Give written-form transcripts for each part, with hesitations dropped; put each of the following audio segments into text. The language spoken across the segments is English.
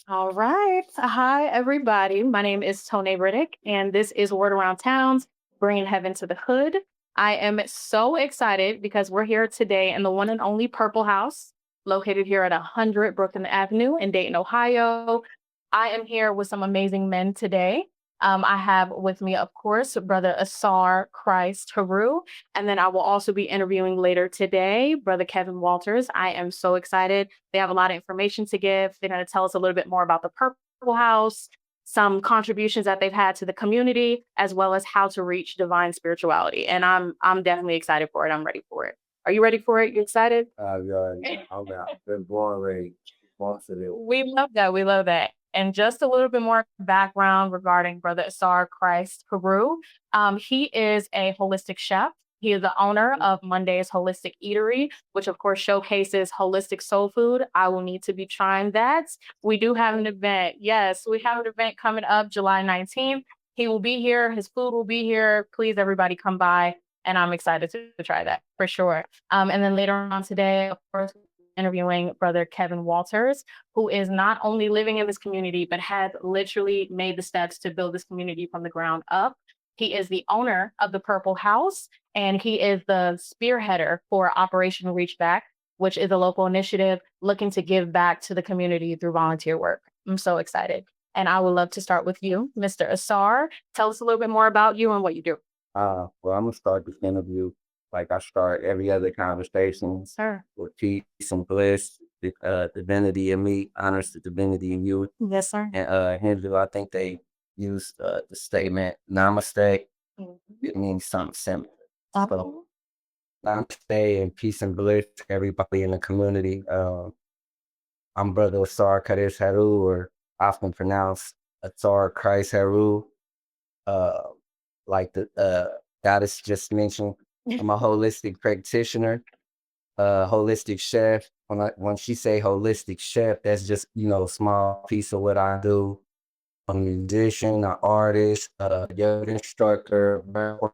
All right. Hi, everybody. My name is Tone Reddick, and this is Word Around Towns, bringing heaven to the hood. I am so excited because we're here today in the one and only Purple House, located here at 100 Brooklyn Avenue in Dayton, Ohio. I am here with some amazing men today. I have with me, of course, Brother Asar Krst Heru, and then I will also be interviewing later today, Brother Kevin Walters. I am so excited. They have a lot of information to give. They're going to tell us a little bit more about the Purple House, some contributions that they've had to the community, as well as how to reach divine spirituality. And I'm definitely excited for it. I'm ready for it. Are you ready for it? You excited? Yeah, I'm out. Been born ready. Most of it. We love that. We love that. And just a little bit more background regarding Brother Asar Christ Peru. He is a holistic chef. He is the owner of Monday's Holistic Eatery, which of course showcases holistic soul food. I will need to be trying that. We do have an event. Yes, we have an event coming up July 19th. He will be here. His food will be here. Please, everybody, come by. And I'm excited to try that for sure. And then later on today, of course, interviewing Brother Kevin Walters, who is not only living in this community, but has literally made the steps to build this community from the ground up. He is the owner of the Purple House, and he is the spearheader for Operation Reach Back, which is a local initiative looking to give back to the community through volunteer work. I'm so excited. And I would love to start with you, Mr. Asar. Tell us a little bit more about you and what you do. Well, I'm gonna start this interview like I start every other conversation Sir. with peace and bliss, the divinity in me, honors the divinity in you. Yes, sir. And Hindu, I think they used the statement namaste. Mhm. It means something simple. Absolutely. So namaste and peace and bliss to everybody in the community. I'm Brother Asar Krst Heru, or often pronounced Asar Krst Heru. Uh, like the goddess just mentioned, I'm a holistic practitioner, holistic chef. When she say holistic chef, that's just a small piece of what I do. I'm a musician, an artist, a yoga instructor, breathwork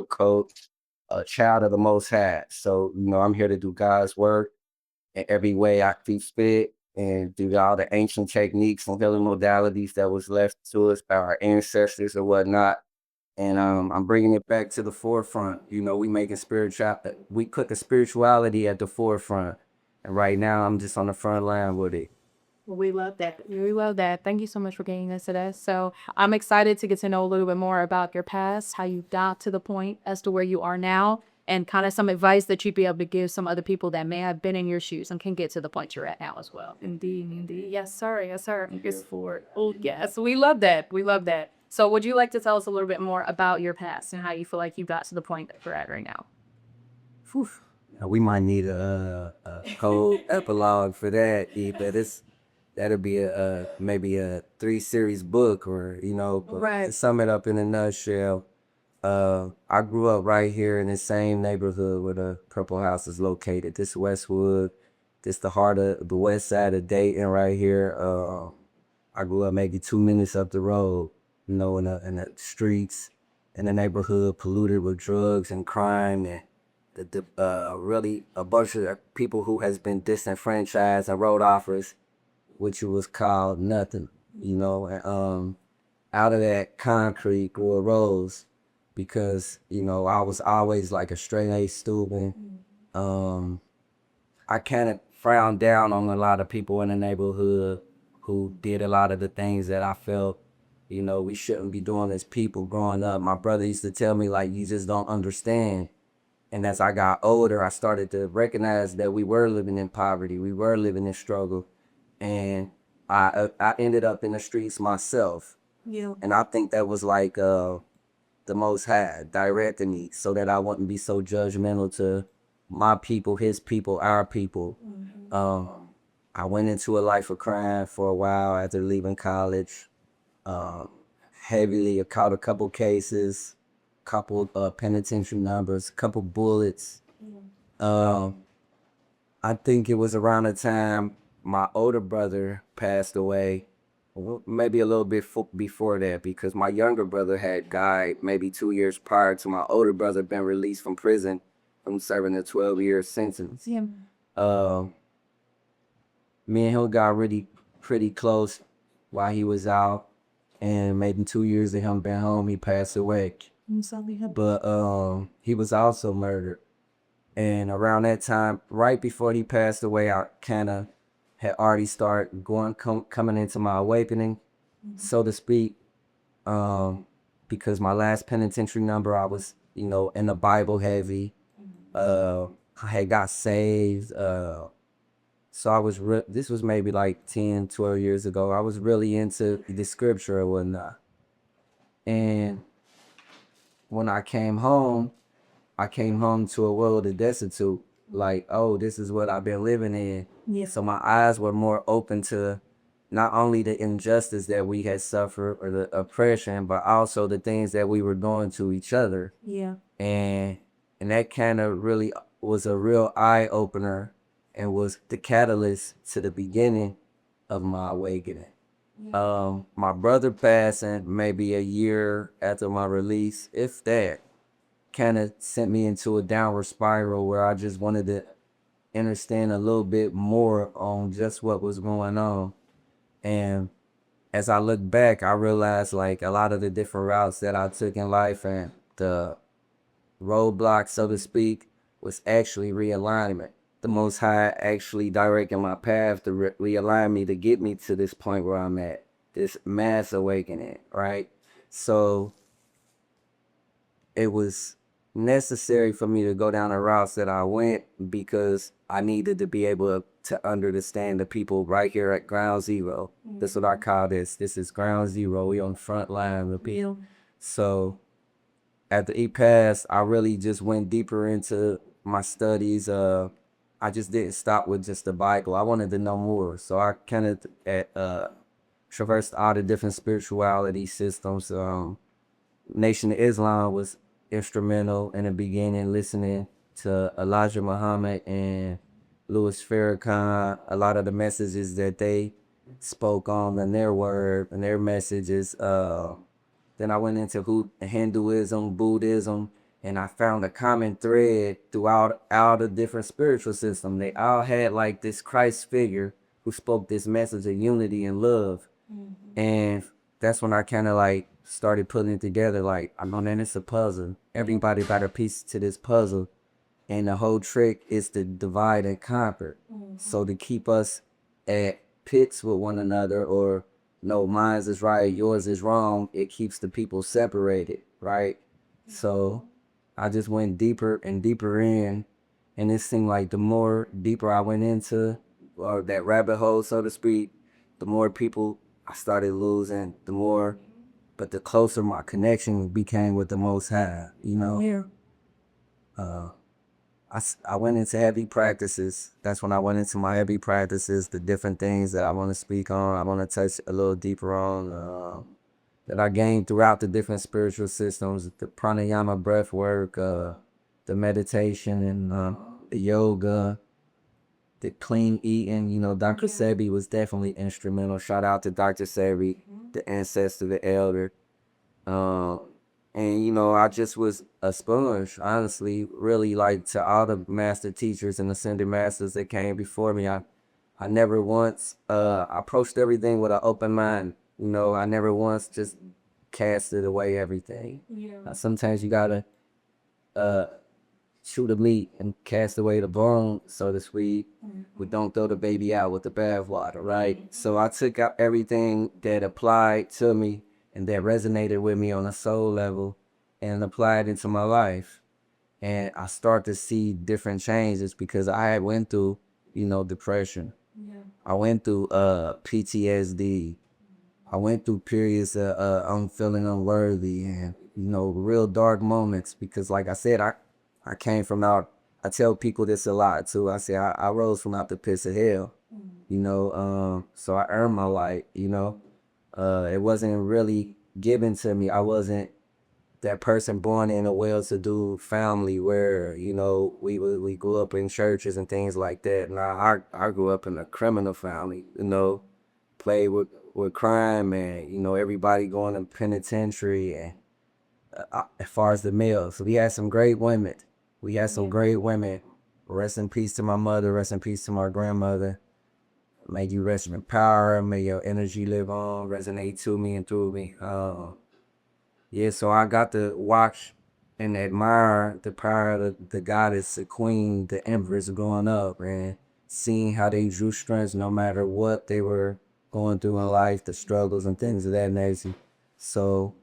coach, a child of the Most High. So I'm here to do God's work in every way I see fit and through all the ancient techniques and healing modalities that was left to us by our ancestors or whatnot. And I'm bringing it back to the forefront. We put the spirituality at the forefront. And right now, I'm just on the front line with it. We love that. We love that. Thank you so much for getting us to that. So I'm excited to get to know a little bit more about your past, how you got to the point as to where you are now, and kind of some advice that you'd be able to give some other people that may have been in your shoes and can get to the point you're at now as well. Indeed, indeed. Yes, sir. Yes, sir. Yes, for oh yes. We love that. We love that. So would you like to tell us a little bit more about your past and how you feel like you got to the point that you're at right now? Whew. Now, we might need a whole epilogue for that, but that'll be maybe a 3 series book, or but to Right. sum it up in a nutshell. I grew up right here in the same neighborhood where the Purple House is located. This Westwood, this the heart of the west side of Dayton right here. I grew up maybe 2 minutes up the road, in the streets, in the neighborhood polluted with drugs and crime, and really a bunch of people who has been disenfranchised and road offers, which was called nothing, and out of that concrete grew a rose because I was always like a straight A student. Um, I kind of frowned down on a lot of people in the neighborhood who did a lot of the things that I felt we shouldn't be doing as people growing up. My brother used to tell me, like, you just don't understand. And as I got older, I started to recognize that we were living in poverty, we were living in struggle, and I ended up in the streets myself. Yeah. And I think that was like the Most High directing me so that I wouldn't be so judgmental to my people, his people, our people. Um, I went into a life of crime for a while after leaving college. Um, Heavily, I caught a couple cases, couple penitentiary numbers, couple bullets. Um, I think it was around the time my older brother passed away, maybe a little bit before that, because my younger brother had died maybe 2 years prior to my older brother been released from prison from serving a 12-year sentence. Yeah. Um, Me and him got really pretty close while he was out. And maybe 2 years of him being home, he passed away. But he was also murdered. And around that time, right before he passed away, I kind of had already started coming into my awakening, so to speak. Because my last penitentiary number, I was, in the Bible heavy. I had got saved. So I was, this was maybe like 10, 12 years ago. I was really into the scripture and whatnot. And when I came home to a world of destitute. Like, oh, this is what I've been living in. Yeah. So my eyes were more open to not only the injustice that we had suffered or the oppression, but also the things that we were doing to each other. Yeah. And that kind of really was a real eye opener and was the catalyst to the beginning of my awakening. My brother passing maybe a year after my release, if that, kind of sent me into a downward spiral where I just wanted to understand a little bit more on just what was going on. And as I look back, I realized like a lot of the different routes that I took in life and the roadblock, so to speak, was actually realignment. The Most High actually directing my path to realign me to get me to this point where I'm at, this mass awakening, right? So it was necessary for me to go down the routes that I went because I needed to be able to understand the people right here at ground zero. That's what I call this. This is ground zero. We on the front line of people. So after he passed, I really just went deeper into my studies. I just didn't stop with just the Bible. I wanted to know more. So I kind of traversed all the different spirituality systems. Nation of Islam was instrumental in the beginning, listening to Elijah Muhammad and Louis Farrakhan. A lot of the messages that they spoke on in their word and their messages. Then I went into Hinduism, Buddhism, and I found a common thread throughout all the different spiritual systems. They all had like this Christ figure who spoke this message of unity and love. And that's when I kind of like started putting it together. Like, I know that it's a puzzle. Everybody got a piece to this puzzle. And the whole trick is to divide and conquer. So to keep us at pits with one another, or no, mine's is right, yours is wrong, it keeps the people separated, right? So I just went deeper and deeper in. And it seemed like the more deeper I went into, or that rabbit hole, so to speak, the more people I started losing, but the closer my connection became with the Most High, Yeah. I went into heavy practices. That's when I went into my heavy practices, the different things that I want to speak on, I want to touch a little deeper on, that I gained throughout the different spiritual systems, the pranayama, breath work, the meditation, and the yoga, the clean eating. Dr. Sebi was definitely instrumental. Shout out to Dr. Sebi, the ancestor, the elder. And I just was a sponge, honestly, really, like, to all the master teachers and ascended masters that came before me. I never once approached everything with an open mind. I never once just casted away everything. Yeah. Sometimes you gotta chew the meat and cast away the bone, so to speak. We don't throw the baby out with the bathwater, right? So I took out everything that applied to me and that resonated with me on a soul level and applied into my life. And I start to see different changes because I had went through, depression. Yeah. I went through PTSD. I went through periods of I'm feeling unworthy and, real dark moments because, like I said, I came from out, I tell people this a lot too. I say I rose from out the pits of hell, so I earned my light, it wasn't really given to me. I wasn't that person born in a well-to-do family where, we grew up in churches and things like that. Now I grew up in a criminal family, played with crime and, everybody going to penitentiary. And as far as the males, we had some great women. Rest in peace to my mother. Rest in peace to my grandmother. May you rest in power. May your energy live on, resonate to me and through me. Yeah, so I got to watch and admire the power of the goddess, the queen, the empress growing up, and seeing how they drew strength no matter what they were going through in life, the struggles and things of that nature. So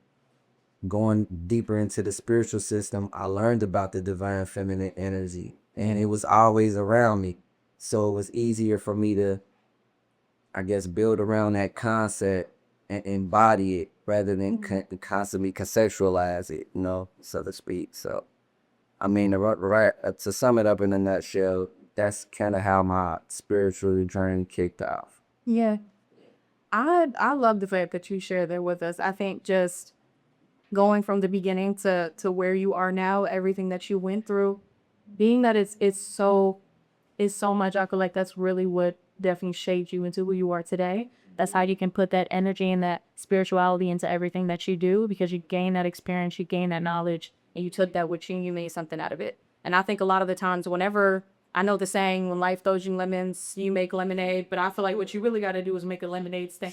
going deeper into the spiritual system, I learned about the divine feminine energy, and it was always around me. So it was easier for me to, I guess, build around that concept and embody it rather than constantly conceptualize it, so to speak. So, I mean, to sum it up in a nutshell, that's kind of how my spiritual journey kicked off. Yeah. I love the fact that you shared that with us. I think just going from the beginning to where you are now, everything that you went through, being that it's so much, I feel like that's really what definitely shaped you into who you are today. That's how you can put that energy and that spirituality into everything that you do, because you gain that experience, you gain that knowledge, and you took that with you and you made something out of it. And I think a lot of the times, whenever I know the saying, when life throws you lemons, you make lemonade, but I feel like what you really got to do is make a lemonade stand.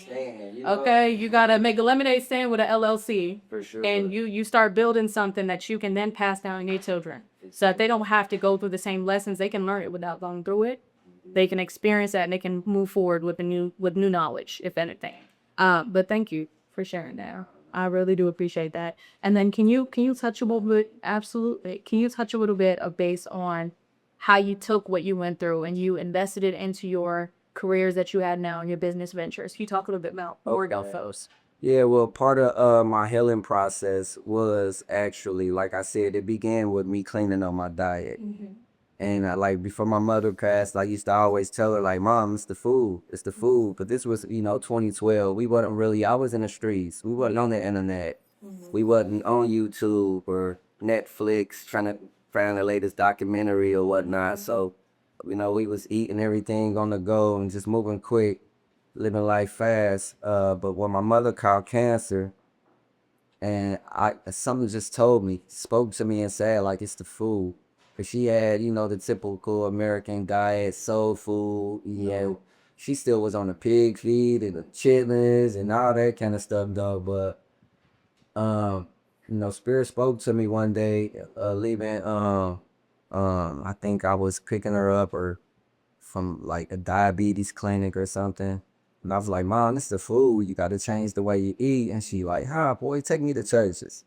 Okay, you got to make a lemonade stand with an LLC. For sure. And you start building something that you can then pass down to your children, so that they don't have to go through the same lessons. They can learn it without going through it. They can experience that and they can move forward with new knowledge, if anything. But thank you for sharing that. I really do appreciate that. And then can you touch a little bit? Absolutely. Can you touch a little bit of base on how you took what you went through and you invested it into your careers that you had now and your business ventures? Can you talk a little bit more about those? Yeah, well, part of my healing process was actually, like I said, it began with me cleaning up my diet. And like before my mother passed, I used to always tell her, like, Mom, it's the food. It's the food. But this was, 2012. We wasn't really, I was in the streets. We wasn't on the internet. We wasn't on YouTube or Netflix trying to find the latest documentary or whatnot. So, we was eating everything on the go and just moving quick, living life fast. But when my mother caught cancer, and something just spoke to me and said, like, it's the food. Cause she had, the typical American diet, soul food. Yeah, she still was on the pig feed and the chitlins and all that kind of stuff, though. But, Spirit spoke to me one day, leaving, I think I was picking her up or from like a diabetes clinic or something. And I was like, Mom, this is the food. You got to change the way you eat. And she like, boy, take me to churches.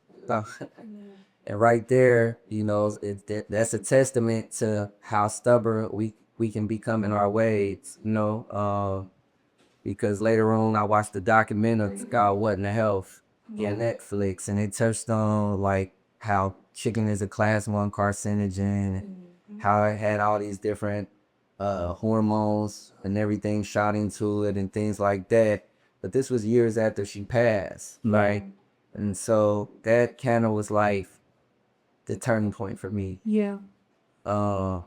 And right there, that's a testament to how stubborn we can become in our ways, because later on I watched the documentary called What in the Health on Netflix, and it touched on like how chicken is a class 1 carcinogen, how it had all these different hormones and everything shot into it and things like that. But this was years after she passed, right? And so that kind of was like the turning point for me. Yeah. I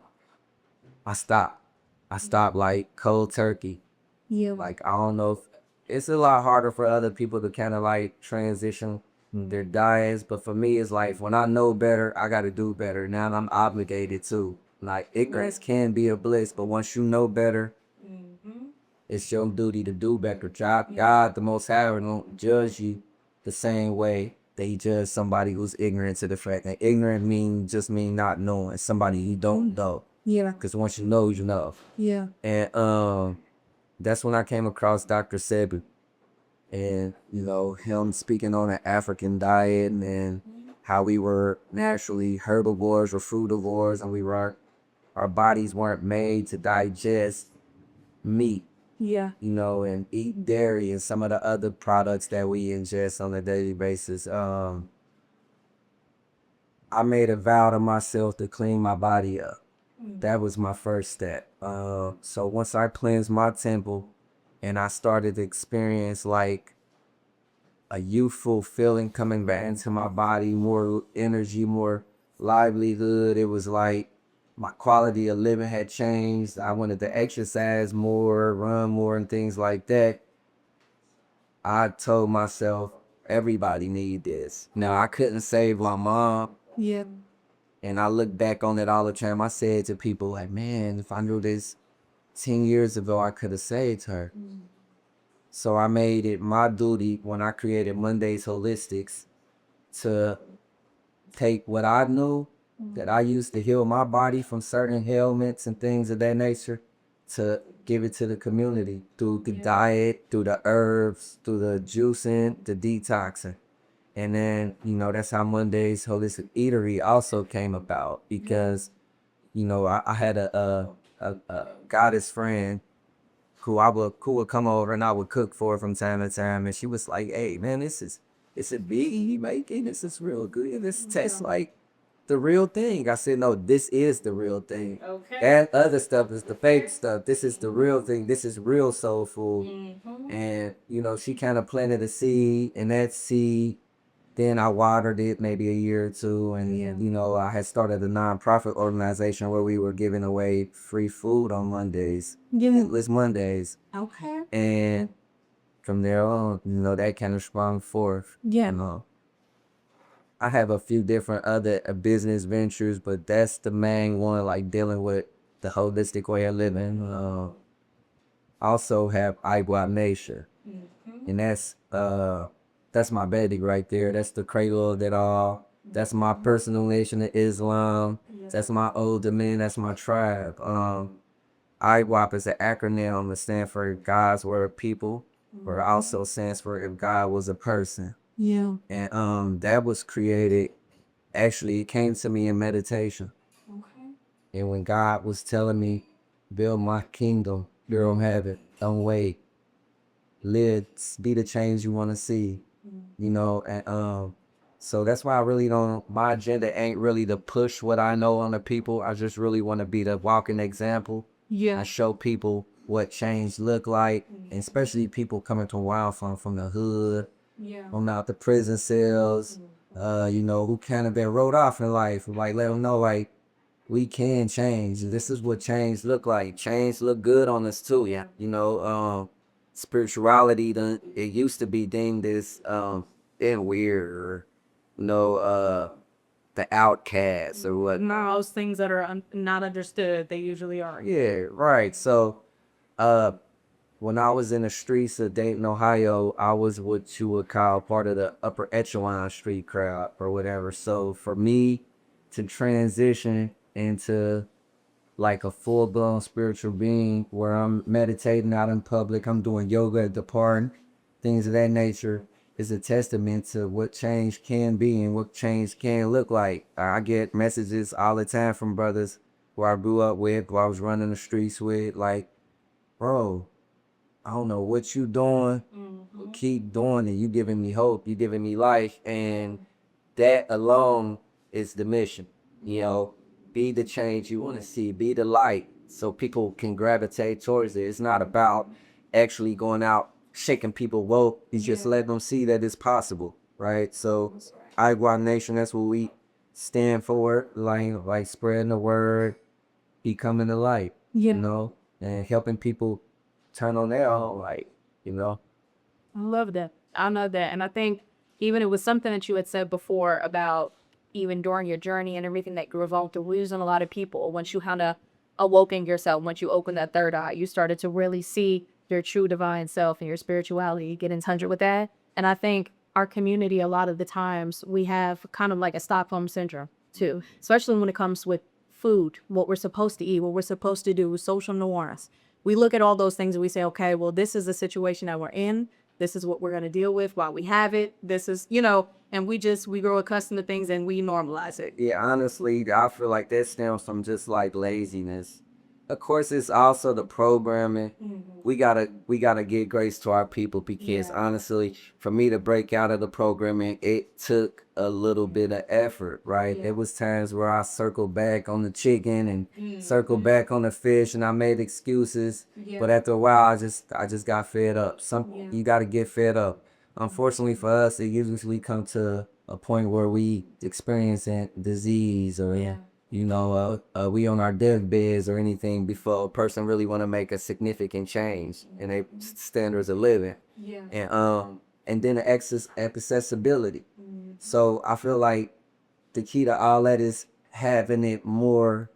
stopped. I stopped like cold turkey. Yeah. Like, I don't know if it's a lot harder for other people to kind of like transition their diets, but for me, it's like when I know better, I got to do better. Now I'm obligated to. Like, ignorance can be a bliss, but once you know better, it's your duty to do better. God, the Most High, don't judge you the same way they judge somebody who's ignorant to the fact that ignorant just mean not knowing. Somebody you don't know. Yeah. Because once you know, you know. Yeah. And that's when I came across Dr. Sebi. And, him speaking on an African diet and how we were naturally herbivores or frugivores, and our bodies weren't made to digest meat. Yeah. And eat dairy and some of the other products that we ingest on a daily basis. I made a vow to myself to clean my body up. That was my first step. So once I cleansed my temple and I started to experience like a youthful feeling coming back into my body, more energy, more livelihood, it was like my quality of living had changed. I wanted to exercise more, run more, and things like that. I told myself, everybody need this. Now, I couldn't save my mom. Yeah. And I look back on it all the time. I said to people like, man, if I knew this 10 years ago, I could have saved her. So I made it my duty when I created Mondays Holistics to take what I knew that I used to heal my body from certain ailments and things of that nature to give it to the community through the diet, through the herbs, through the juicing, the detoxing. And then, that's how Monday's Holistic Eatery also came about because, I had a goddess friend who would come over and I would cook for her from time to time. And she was like, hey, man, it's a big he making. This is real good. This tastes like the real thing. I said, no, this is the real thing. Okay. That other stuff is the fake stuff. This is the real thing. This is real soul food. And, she kind of planted a seed, and that seed, then I watered it maybe a year or two. And, I had started a nonprofit organization where we were giving away free food on Mondays. It was Mondays. Okay. And from there on, that kind of sprung forth. I have a few different other business ventures, but that's the main one, like dealing with the holistic way of living. I also have WAT Nation, and that's my baby right there. That's the cradle of it all. That's my personal nation of Islam. That's my old man. That's my tribe. IWAP is an acronym that stands for God's Word People, but it also stands for If God Was a Person. Yeah. And that was created, actually, it came to me in meditation. Okay. And when God was telling me, build my kingdom, build heaven, don't wait, live, be the change you want to see, and so that's why I really don't, my agenda ain't really to push what I know on the people. I just really want to be the walking example. Yeah. I show people what change look like, and especially people coming to Wild from the hood, Yeah. from out the prison cells, who kind of been wrote off in life. Like, let them know, like, we can change. This is what change look like. Change look good on us too. Yeah. Spirituality, it used to be deemed as and weird, or, the outcasts or what. No, those things that are not understood, they usually are. Yeah, right. So, uh, when I was in the streets of Dayton, Ohio, I was what you would call part of the upper echelon street crowd or whatever. So for me to transition into like a full-blown spiritual being where I'm meditating out in public, I'm doing yoga at the park, things of that nature, is a testament to what change can be and what change can look like. I get messages all the time from brothers who I grew up with, who I was running the streets with, like, bro, I don't know what you doing, but keep doing it. You giving me hope. You giving me life. And that alone is the mission. Be the change you want to see. Be the light so people can gravitate towards it. It's not about actually going out shaking people woke. It's just letting them see that it's possible, right? So IGWA Nation, that's what we stand for. Like spreading the word, becoming the light, and helping people turn on their own light. I love that. I know that. And I think even it was something that you had said before about even during your journey and everything that you revolved through losing a lot of people. Once you kind of awoken yourself, once you opened that third eye, you started to really see your true divine self and your spirituality, get in touch with that. And I think our community, a lot of the times, we have kind of like a Stockholm syndrome too, especially when it comes with food, what we're supposed to eat, what we're supposed to do, social norms. We look at all those things and we say, okay, well, this is the situation that we're in. This is what we're going to deal with while we have it. This is, and we grow accustomed to things and we normalize it. Yeah, honestly, I feel like that stems from just like laziness. Of course, it's also the programming. We gotta give grace to our people because honestly, for me to break out of the programming, it took a little bit of effort, right? It was times where I circled back on the chicken and circled back on the fish, and I made excuses. But after a while, I just got fed up. You gotta get fed up. Unfortunately for us, it usually come to a point where we experiencing disease or we on our deathbeds or anything before a person really want to make a significant change in their standards of living. And then the accessibility. So I feel like the key to all that is having it more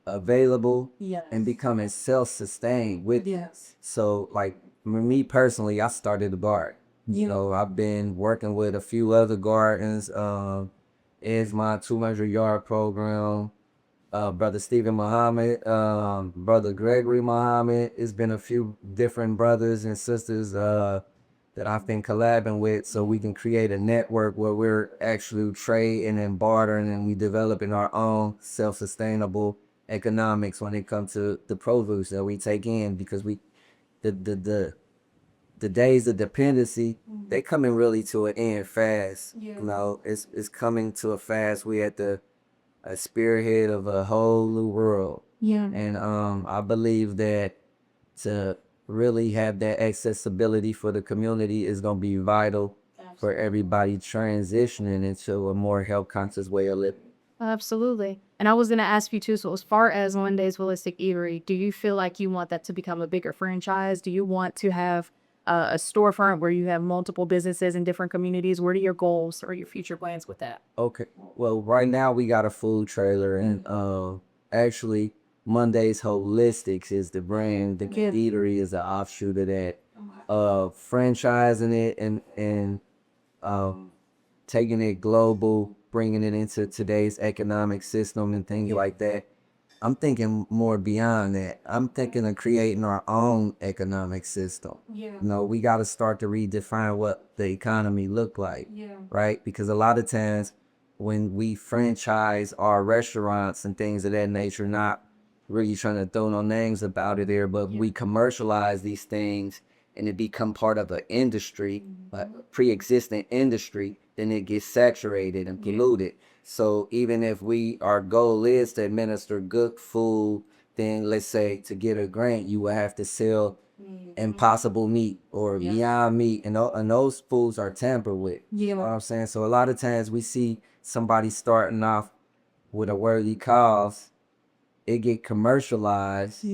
available, Yes. and becoming self-sustained with it. Yes. So like me personally, I started a garden. I've been working with a few other gardens. Is my 200-yard program. Brother Stephen Muhammad, Brother Gregory Muhammad. It's been a few different brothers and sisters that I've been collabing with, so we can create a network where we're actually trading and bartering, and we developing our own self-sustainable economics when it comes to the produce that we take in, because the the the the days of dependency, they coming really to an end fast. It's coming to a fast. We at the a spearhead of a whole new world. Yeah. And I believe that to really have that accessibility for the community is going to be vital for everybody transitioning into a more health conscious way of living. Absolutely. And I was going to ask you too. So, as far as Monday's Holistic Eatery, do you feel like you want that to become a bigger franchise? Do you want to have a storefront where you have multiple businesses in different communities? What are your goals or your future plans with that? Okay. Well, right now we got a food trailer, and actually Monday's Holistics is the brand. The eatery is an offshoot of that. Franchising it and um taking it global, bringing it into today's economic system and things like that. I'm thinking more beyond that. I'm thinking of creating our own economic system. We got to start to redefine what the economy look like, right? Because a lot of times when we franchise our restaurants and things of that nature, not really trying to throw no names about it there, but we commercialize these things and it become part of an industry, a pre-existing industry, then it gets saturated and polluted. So even if our goal is to administer good food, then let's say to get a grant, you will have to sell impossible meat or beyond meat, and those foods are tampered with. You know what I'm saying? So a lot of times we see somebody starting off with a worthy cause, it get commercialized,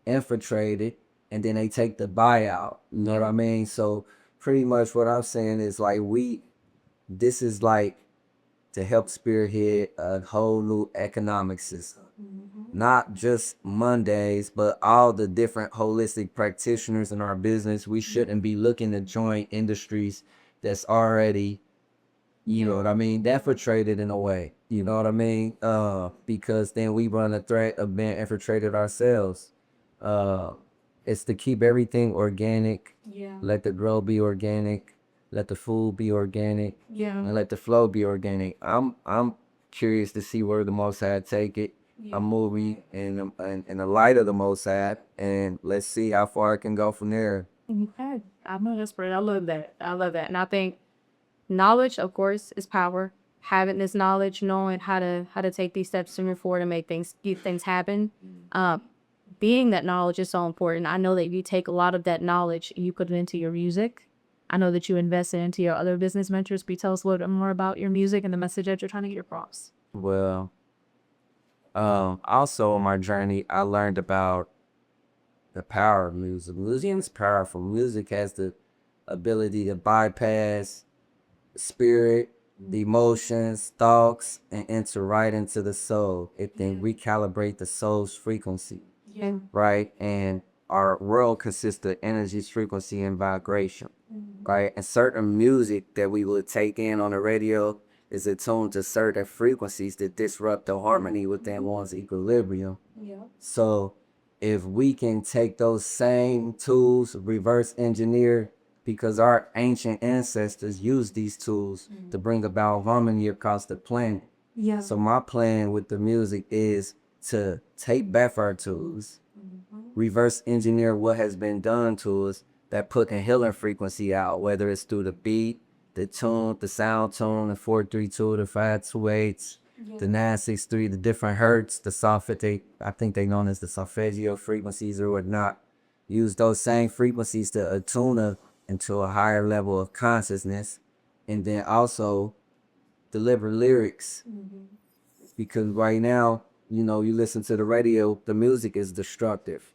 infiltrated, and then they take the buyout. You know what I mean? So pretty much what I'm saying is like this is like to help spearhead a whole new economic system. Not just Mondays, but all the different holistic practitioners in our business. We shouldn't be looking to join industries that's already, you know what I mean, infiltrated in a way. You know what I mean? Because then we run a threat of being infiltrated ourselves. It's to keep everything organic. Let the grow be organic. Let the food be organic. And let the flow be organic. I'm curious to see where the Most High take it. I'm moving in the light of the Most High, and let's see how far it can go from there. Okay. I'm an expert. I love that. I love that. And I think knowledge, of course, is power. Having this knowledge, knowing how to take these steps to move forward and get things happen. Being that knowledge is so important. I know that you take a lot of that knowledge and you put it into your music. I know that you invest it into your other business ventures. But tell us a little bit more about your music and the message that you're trying to get across. Well, also on my journey, I learned about the power of music. Music is powerful. Music has the ability to bypass spirit, the emotions, thoughts, and enter right into the soul. It then recalibrate the soul's frequency, right? And our world consists of energies, frequency, and vibration, right? And certain music that we would take in on the radio is attuned to certain frequencies that disrupt the harmony within one's equilibrium. So if we can take those same tools, reverse engineer, because our ancient ancestors used these tools to bring about harmony across the planet. So my plan with the music is to take back our tools, reverse engineer what has been done to us that put a healing frequency out, whether it's through the beat, the tune, the sound tone, the 432, the 528, the 963, the different hertz, the I think they known as the solfeggio frequencies or whatnot. Use those same frequencies to attune into a higher level of consciousness, and then also deliver lyrics. Because right now, you listen to the radio, the music is destructive.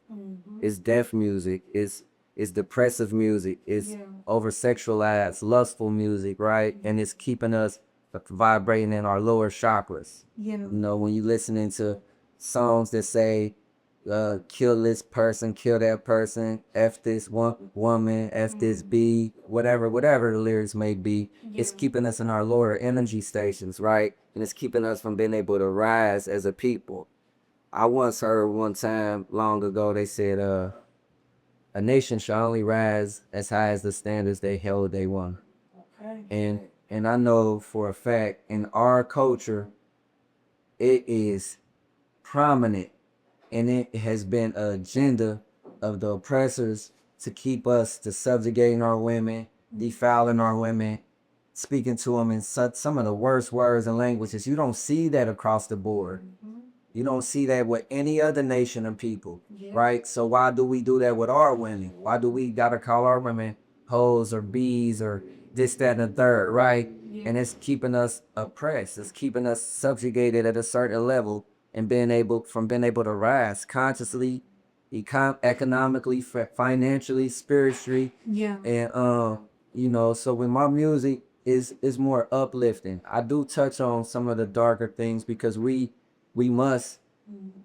It's death music. It's depressive music. It's over sexualized, lustful music, right? And it's keeping us vibrating in our lower chakras. When you listening to songs that say, kill this person, kill that person, F this one woman, F this B, whatever the lyrics may be. It's keeping us in our lower energy stations, right? And it's keeping us from being able to rise as a people. I once heard one time long ago, they said, a nation shall only rise as high as the standards they held they won. Okay. And I know for a fact in our culture, it is prominent, and it has been an agenda of the oppressors to keep us to subjugating our women, defiling our women, speaking to them in some of the worst words and languages. You don't see that across the board. You don't see that with any other nation of people, right? So why do we do that with our women? Why do we gotta call our women hoes or bees or this, that, and the third, right? And it's keeping us oppressed. It's keeping us subjugated at a certain level and being able to rise consciously, economically, financially, spiritually. Yeah. And so when my music is more uplifting, I do touch on some of the darker things because we must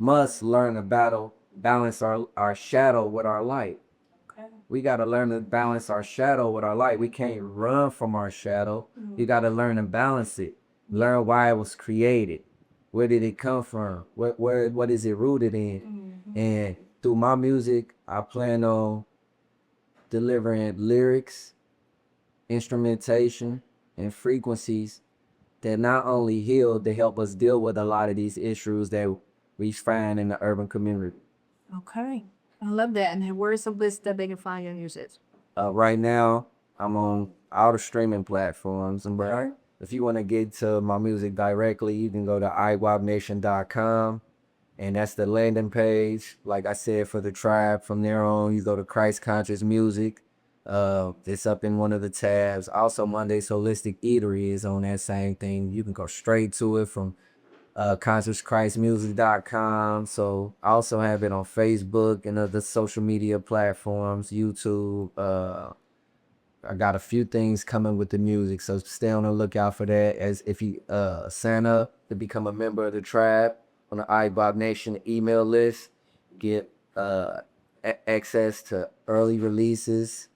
learn to balance our shadow with our light. Okay. We got to learn to balance our shadow with our light. We can't run from our shadow. You got to learn to balance it. Learn why it was created. Where did it come from? What is it rooted in? And through my music, I plan on delivering lyrics, instrumentation, and frequencies that not only heal, they help us deal with a lot of these issues that we find in the urban community. Okay. I love that. And then where's the list that they can find your music? Right now, I'm on all the streaming platforms. And if you want to get to my music directly, you can go to iwapnation.com. And that's the landing page. Like I said, for the tribe. From there on, you go to Christ Conscious Music. It's up in one of the tabs. Also, Monday's Holistic Eatery is on that same thing. You can go straight to it from consciouschristmusic.com. So I also have it on Facebook and other social media platforms, YouTube. I got a few things coming with the music, so stay on the lookout for that. As if you sign up to become a member of the tribe on the iBob Nation email list, get access to early releases,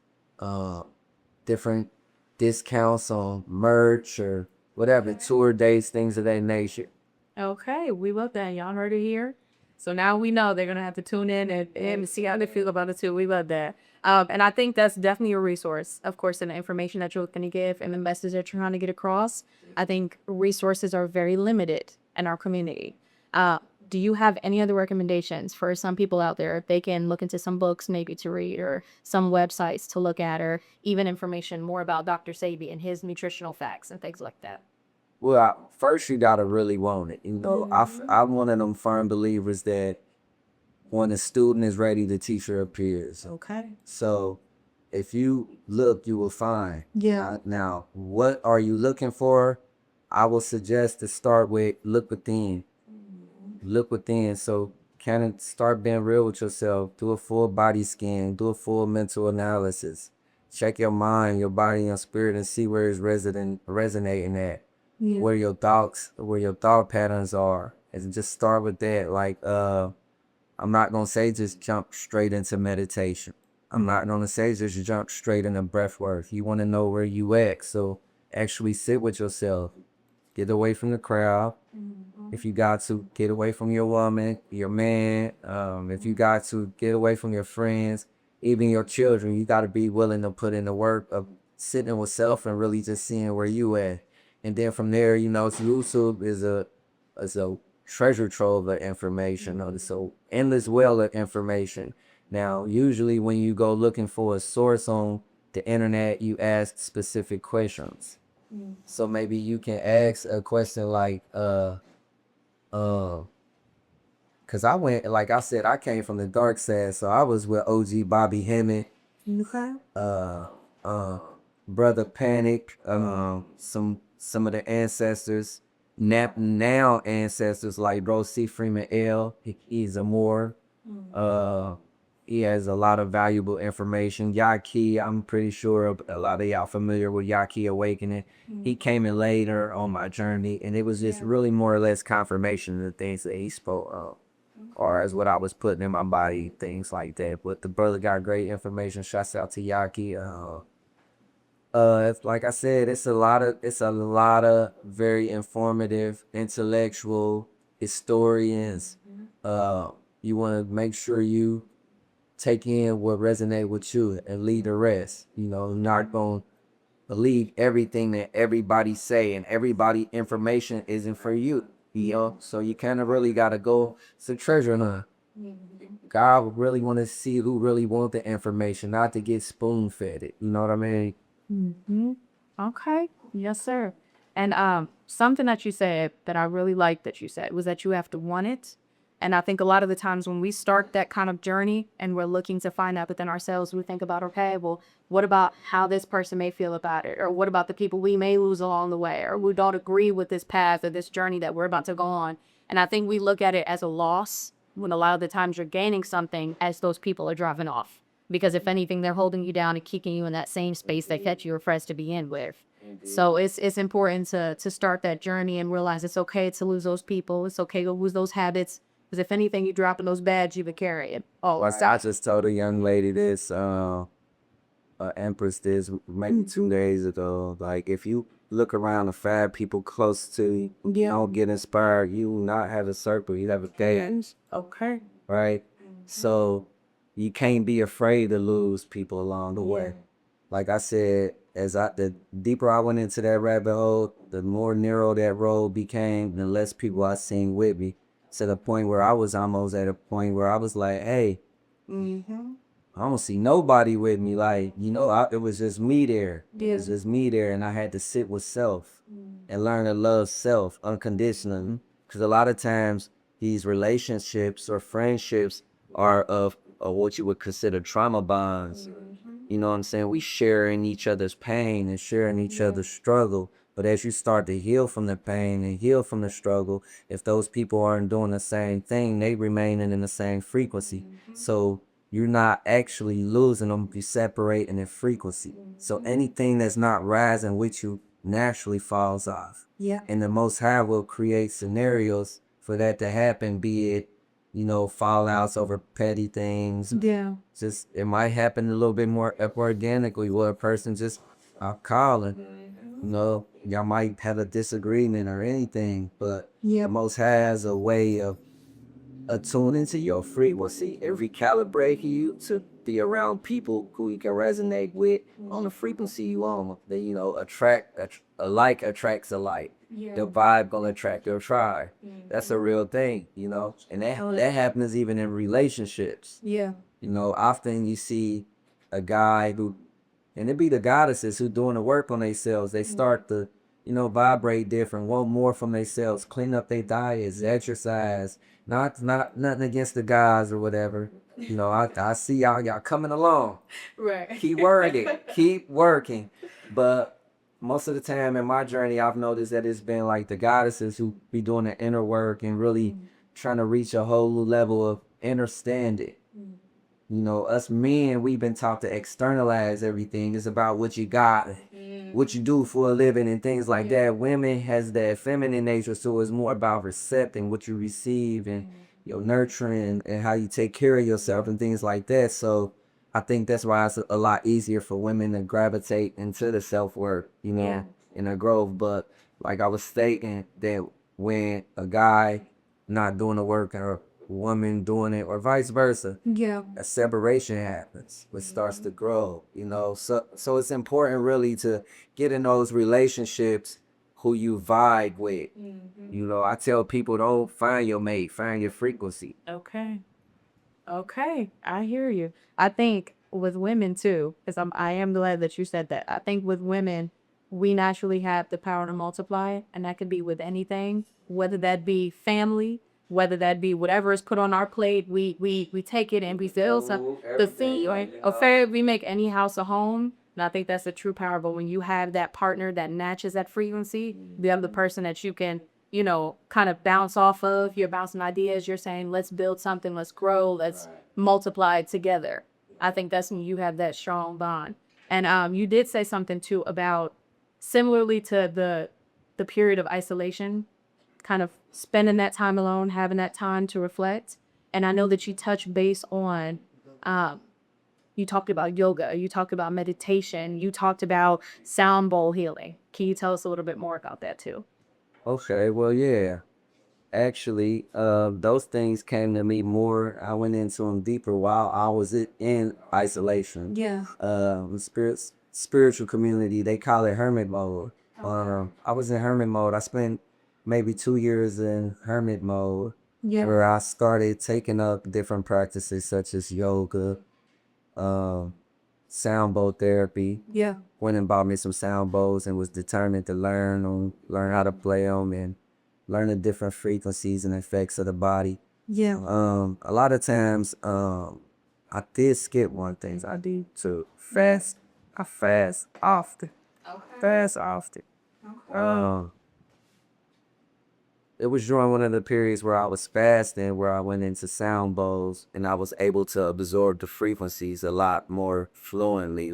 different discounts on merch or whatever, tour dates, things of that nature. Okay, we love that. Y'all heard it here. So now we know they're gonna have to tune in and see how they feel about it too. We love that. And I think that's definitely a resource, of course, in the information that you're looking to give and the message that you're trying to get across. I think resources are very limited in our community. Do you have any other recommendations for some people out there? If they can look into some books maybe to read or some websites to look at or even information more about Dr. Sabi and his nutritional facts and things like that. Well, first you gotta really want it. I'm one of them firm believers that when a student is ready, the teacher appears. Okay. So if you look, you will find. Yeah. Now, what are you looking for? I will suggest to start with look within. Look within. So kind of start being real with yourself. Do a full body scan. Do a full mental analysis. Check your mind, your body, and your spirit, and see where it's resonating at. Yeah. Where your thought patterns are. And just start with that. Like, I'm not gonna say just jump straight into meditation. I'm not gonna say just jump straight into breath work. You wanna know where you at. So actually sit with yourself. Get away from the crowd. If you got to, get away from your woman, your man. If you got to, get away from your friends, even your children. You got to be willing to put in the work of sitting with self and really just seeing where you at. And then from there, YouTube is a treasure trove of information. So endless well of information. Now, usually when you go looking for a source on the internet, you ask specific questions. So maybe you can ask a question like, cause like I said, I came from the dark side, so I was with OG Bobby Hemmett, Okay. Brother Panic, some of the ancestors, now ancestors like Bro C. Freeman L. He's a Moor. He has a lot of valuable information. Yaki, I'm pretty sure a lot of y'all familiar with Yaki Awakening. He came in later on my journey, and it was just really more or less confirmation of the things that he spoke of. or as what I was putting in my body, things like that. But the brother got great information. Shouts out to Yaki. Like I said, it's a lot of very informative, intellectual historians. You want to make sure you take in what resonate with you and leave the rest. You know, not gonna believe everything that everybody say, and everybody information isn't for you. You know, so you kind of really gotta go to treasure hunt. God really want to see who really want the information, not to get spoon fed it. You know what I mean? Hmm. Okay. Yes, sir. And something that you said that I really liked that you said was that you have to want it. And I think a lot of the times when we start that kind of journey and we're looking to find out within ourselves, we think about, okay, well, what about how this person may feel about it? Or what about the people we may lose along the way? Or we don't agree with this path or this journey that we're about to go on. And I think we look at it as a loss when a lot of the times you're gaining something as those people are driving off. Because if anything, they're holding you down and keeping you in that same space that kept you refreshed to begin with. So it's important to start that journey and realize it's okay to lose those people. It's okay to lose those habits. Because if anything, you're dropping those bags you've been carrying. Oh, Well, I just told a young lady this, Empress, this maybe 2 days ago. Like, if you look around the 5 people close to you, you don't get inspired. You will not have a circle. You have a dance. okay. Right? So you can't be afraid to lose people along the way. Like I said, the deeper I went into that rabbit hole, the more narrow that road became, the less people I seen with me. To the point where I was almost at a point where I was like, hey, I don't see nobody with me. Like, it was just me there. It was just me there. And I had to sit with self and learn to love self unconditionally. Because a lot of times these relationships or friendships are of what you would consider trauma bonds. You know what I'm saying? We sharing each other's pain and sharing each other's struggle. But as you start to heal from the pain and heal from the struggle, if those people aren't doing the same thing, they remaining in the same frequency. So you're not actually losing them, you're separating in frequency. So anything that's not rising with you naturally falls off. Yeah. And the Most High will create scenarios for that to happen, be it, fallouts over petty things. Yeah. Just, it might happen a little bit more organically where a person just calling. Y'all might have a disagreement or anything, but the Most High has a way of attuning to your frequency and recalibrating you to be around people who you can resonate with on the frequency you on. Then, a like attracts a like. The vibe gonna attract your tribe. That's a real thing, and that happens even in relationships. Yeah. Often you see a guy who, and it be the goddesses who doing the work on themselves. They start to, vibrate different, want more from themselves, clean up their diets, exercise. Not nothing against the guys or whatever. I see y'all coming along. Right. Keep working, keep working. But most of the time in my journey, I've noticed that it's been like the goddesses who be doing the inner work and really trying to reach a whole new level of understanding. Us men, we've been taught to externalize everything. It's about what you got, what you do for a living and things like that. Women has that feminine nature, so it's more about recepting what you receive and your nurturing and how you take care of yourself and things like that. So I think that's why it's a lot easier for women to gravitate into the self-work, and the growth. But like I was stating, that when a guy not doing the work or woman doing it or vice versa, a separation happens, which starts to grow, so it's important really to get in those relationships who you vibe with. I tell people, don't find your mate, find your frequency. Okay. Okay. I hear you. I think with women too, because I am glad that you said that. I think with women, we naturally have the power to multiply, and that could be with anything, whether that be family, whether that be whatever is put on our plate, we take it and we feel so the thing, right? Okay, we make any house a home. And I think that's the true power. But when you have that partner that matches that frequency, the other person that you can, kind of bounce off of, you're bouncing ideas, you're saying, let's build something, let's grow, let's multiply together. I think that's when you have that strong bond. And you did say something too about similarly to the period of isolation, kind of spending that time alone, having that time to reflect. And I know that you touch base on, um, you talked about yoga, you talked about meditation, you talked about sound bowl healing. Can you tell us a little bit more about that too? Okay, well, yeah. Actually, those things came to me more. I went into them deeper while I was in isolation. Yeah. Spiritual community, they call it hermit mode. I was in hermit mode. I spent maybe 2 years in hermit mode, Yeah. where I started taking up different practices such as yoga, um, sound bowl therapy. Yeah. Went and bought me some sound bowls and was determined to learn how to play them and learn the different frequencies and effects of the body. Yeah. A lot of times, I did skip one thing. I did to fast. I fast often. Okay. Fast often. Um, it was during one of the periods where I was fasting, where I went into sound bowls and I was able to absorb the frequencies a lot more fluently.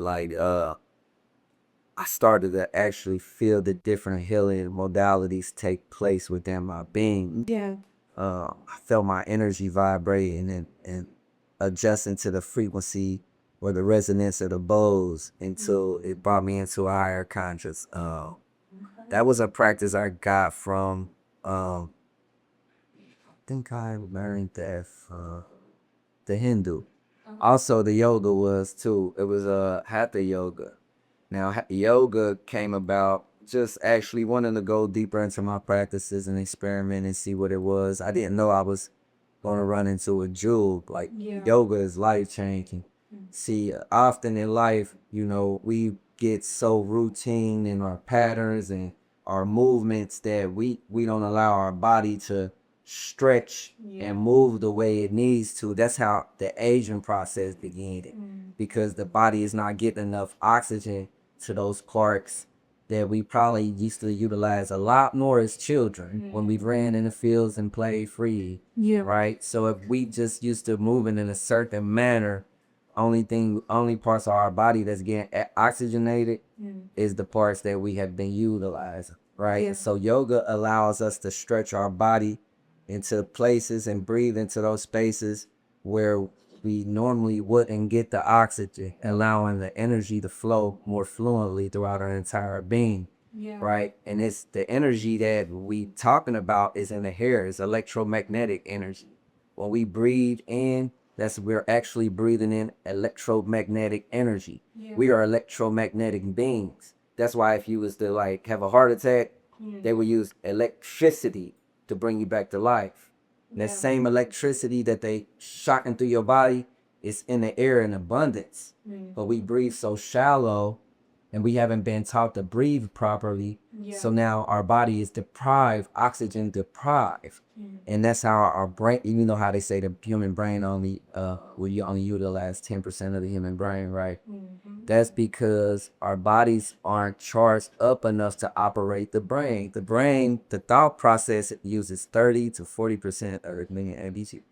I started to actually feel the different healing modalities take place within my being. Yeah. I felt my energy vibrating and adjusting to the frequency or the resonance of the bowls until it brought me into a higher conscious. That was a practice I got from, I think I learned that from the Hindu. Also, the yoga was too. It was hatha yoga. Now, yoga came about just actually wanting to go deeper into my practices and experiment and see what it was. I didn't know I was going to run into a jewel. Like, yoga is life changing. See, often in life, we get so routine in our patterns and our movements that we don't allow our body to stretch and move the way it needs to. That's how the aging process began, because the body is not getting enough oxygen to those parts that we probably used to utilize a lot more as children when we ran in the fields and played free. Yeah. Right? So if we just used to moving in a certain manner, only parts of our body that's getting oxygenated is the parts that we have been utilizing. Right? Yeah. So yoga allows us to stretch our body into places and breathe into those spaces where we normally wouldn't get the oxygen, allowing the energy to flow more fluently throughout our entire being. Yeah. Right? And it's the energy that we talking about is in the hair, it's electromagnetic energy. When we breathe in, we're actually breathing in electromagnetic energy. Yeah. We are electromagnetic beings. That's why if you was to like have a heart attack, they would use electricity to bring you back to life. That same electricity that they shocking through your body is in the air in abundance. But we breathe so shallow and we haven't been taught to breathe properly. So now our body is deprived, oxygen deprived. And that's how our brain, you know how they say the human brain only we only utilize 10% of the human brain, right? That's because our bodies aren't charged up enough to operate the brain. The brain, the thought process uses 30 to 40% of the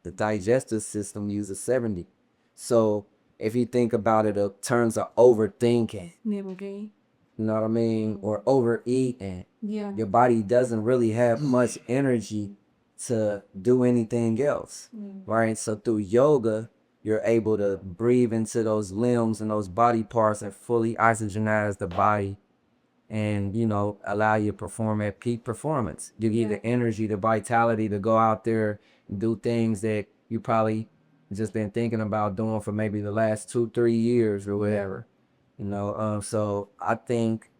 The digestive system uses 70. So if you think about it in terms of overthinking, you know what I mean, or overeating, Yeah. your body doesn't really have much energy to do anything else, right? So through yoga, you're able to breathe into those limbs and those body parts and fully oxygenize the body and, allow you to perform at peak performance. You get the energy, the vitality to go out there and do things that you probably just been thinking about doing for maybe the last 2-3 years or whatever. So I think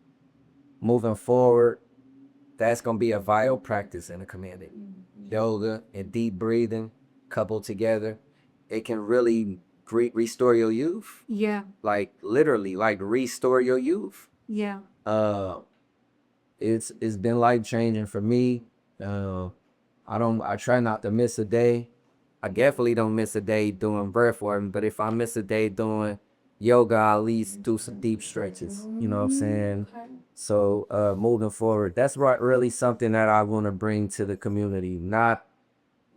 moving forward, that's gonna be a vital practice in the community. Yoga and deep breathing coupled together, it can really restore your youth. Yeah. Like literally, like restore your youth. Yeah. Uh, it's been life changing for me. Uh, I try not to miss a day. I definitely don't miss a day doing breathwork, but if I miss a day doing yoga, I'll at least do some deep stretches. You know what I'm saying? So moving forward, that's really something that I want to bring to the community, not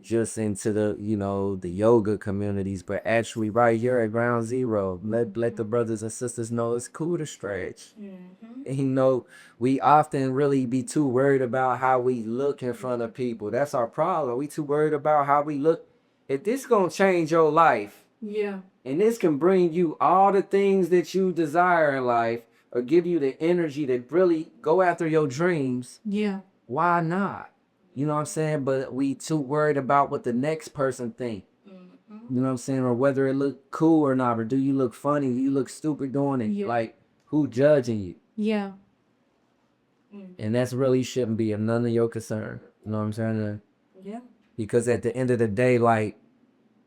just into the yoga communities, but actually right here at ground zero. Let the brothers and sisters know it's cool to stretch. And, we often really be too worried about how we look in front of people. That's our problem. We too worried about how we look if this gonna change your life, Yeah. and this can bring you all the things that you desire in life, or give you the energy to really go after your dreams, Yeah. why not? You know what I'm saying? But we too worried about what the next person think. You know what I'm saying? Or whether it look cool or not, or do you look funny? Do you look stupid doing it? Yeah. Like, who judging you? Yeah. And that's really shouldn't be none of your concern. You know what I'm saying? Yeah. Because at the end of the day, like,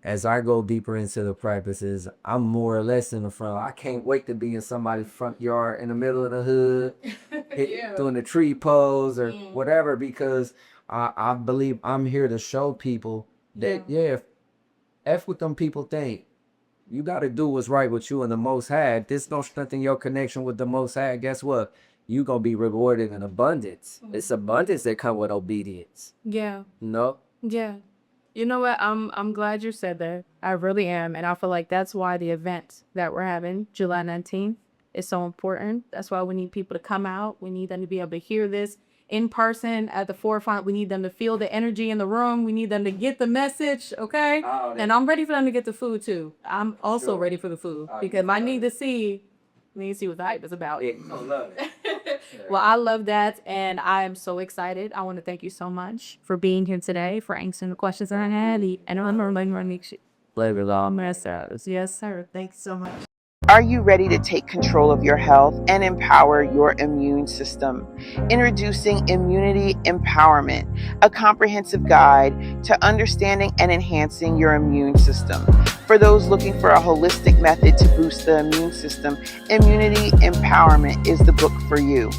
as I go deeper into the practices, I'm more or less in the front. I can't wait to be in somebody's front yard in the middle of the hood, doing the tree pose or whatever, because I believe I'm here to show people that, F what them people think. You got to do what's right with you and the Most High. If this don't strengthen your connection with the Most High, guess what? You going to be rewarded in abundance. It's abundance that come with obedience. Yeah. You know? Yeah. You know what? I'm glad you said that. I really am. And I feel like that's why the event that we're having, July 19th, is so important. That's why we need people to come out. We need them to be able to hear this in person at the forefront. We need them to feel the energy in the room. We need them to get the message, okay? And I'm ready for them to get the food too. I'm also ready for the food because I need to see what the hype is about. Well, I love that, and I am so excited. I want to thank you so much for being here today, for answering the questions that I had. And I'm running. Yes, sir. Thanks so much. Are you ready to take control of your health and empower your immune system? Introducing Immunity Empowerment, a comprehensive guide to understanding and enhancing your immune system. For those looking for a holistic method to boost the immune system, Immunity Empowerment is the book for you.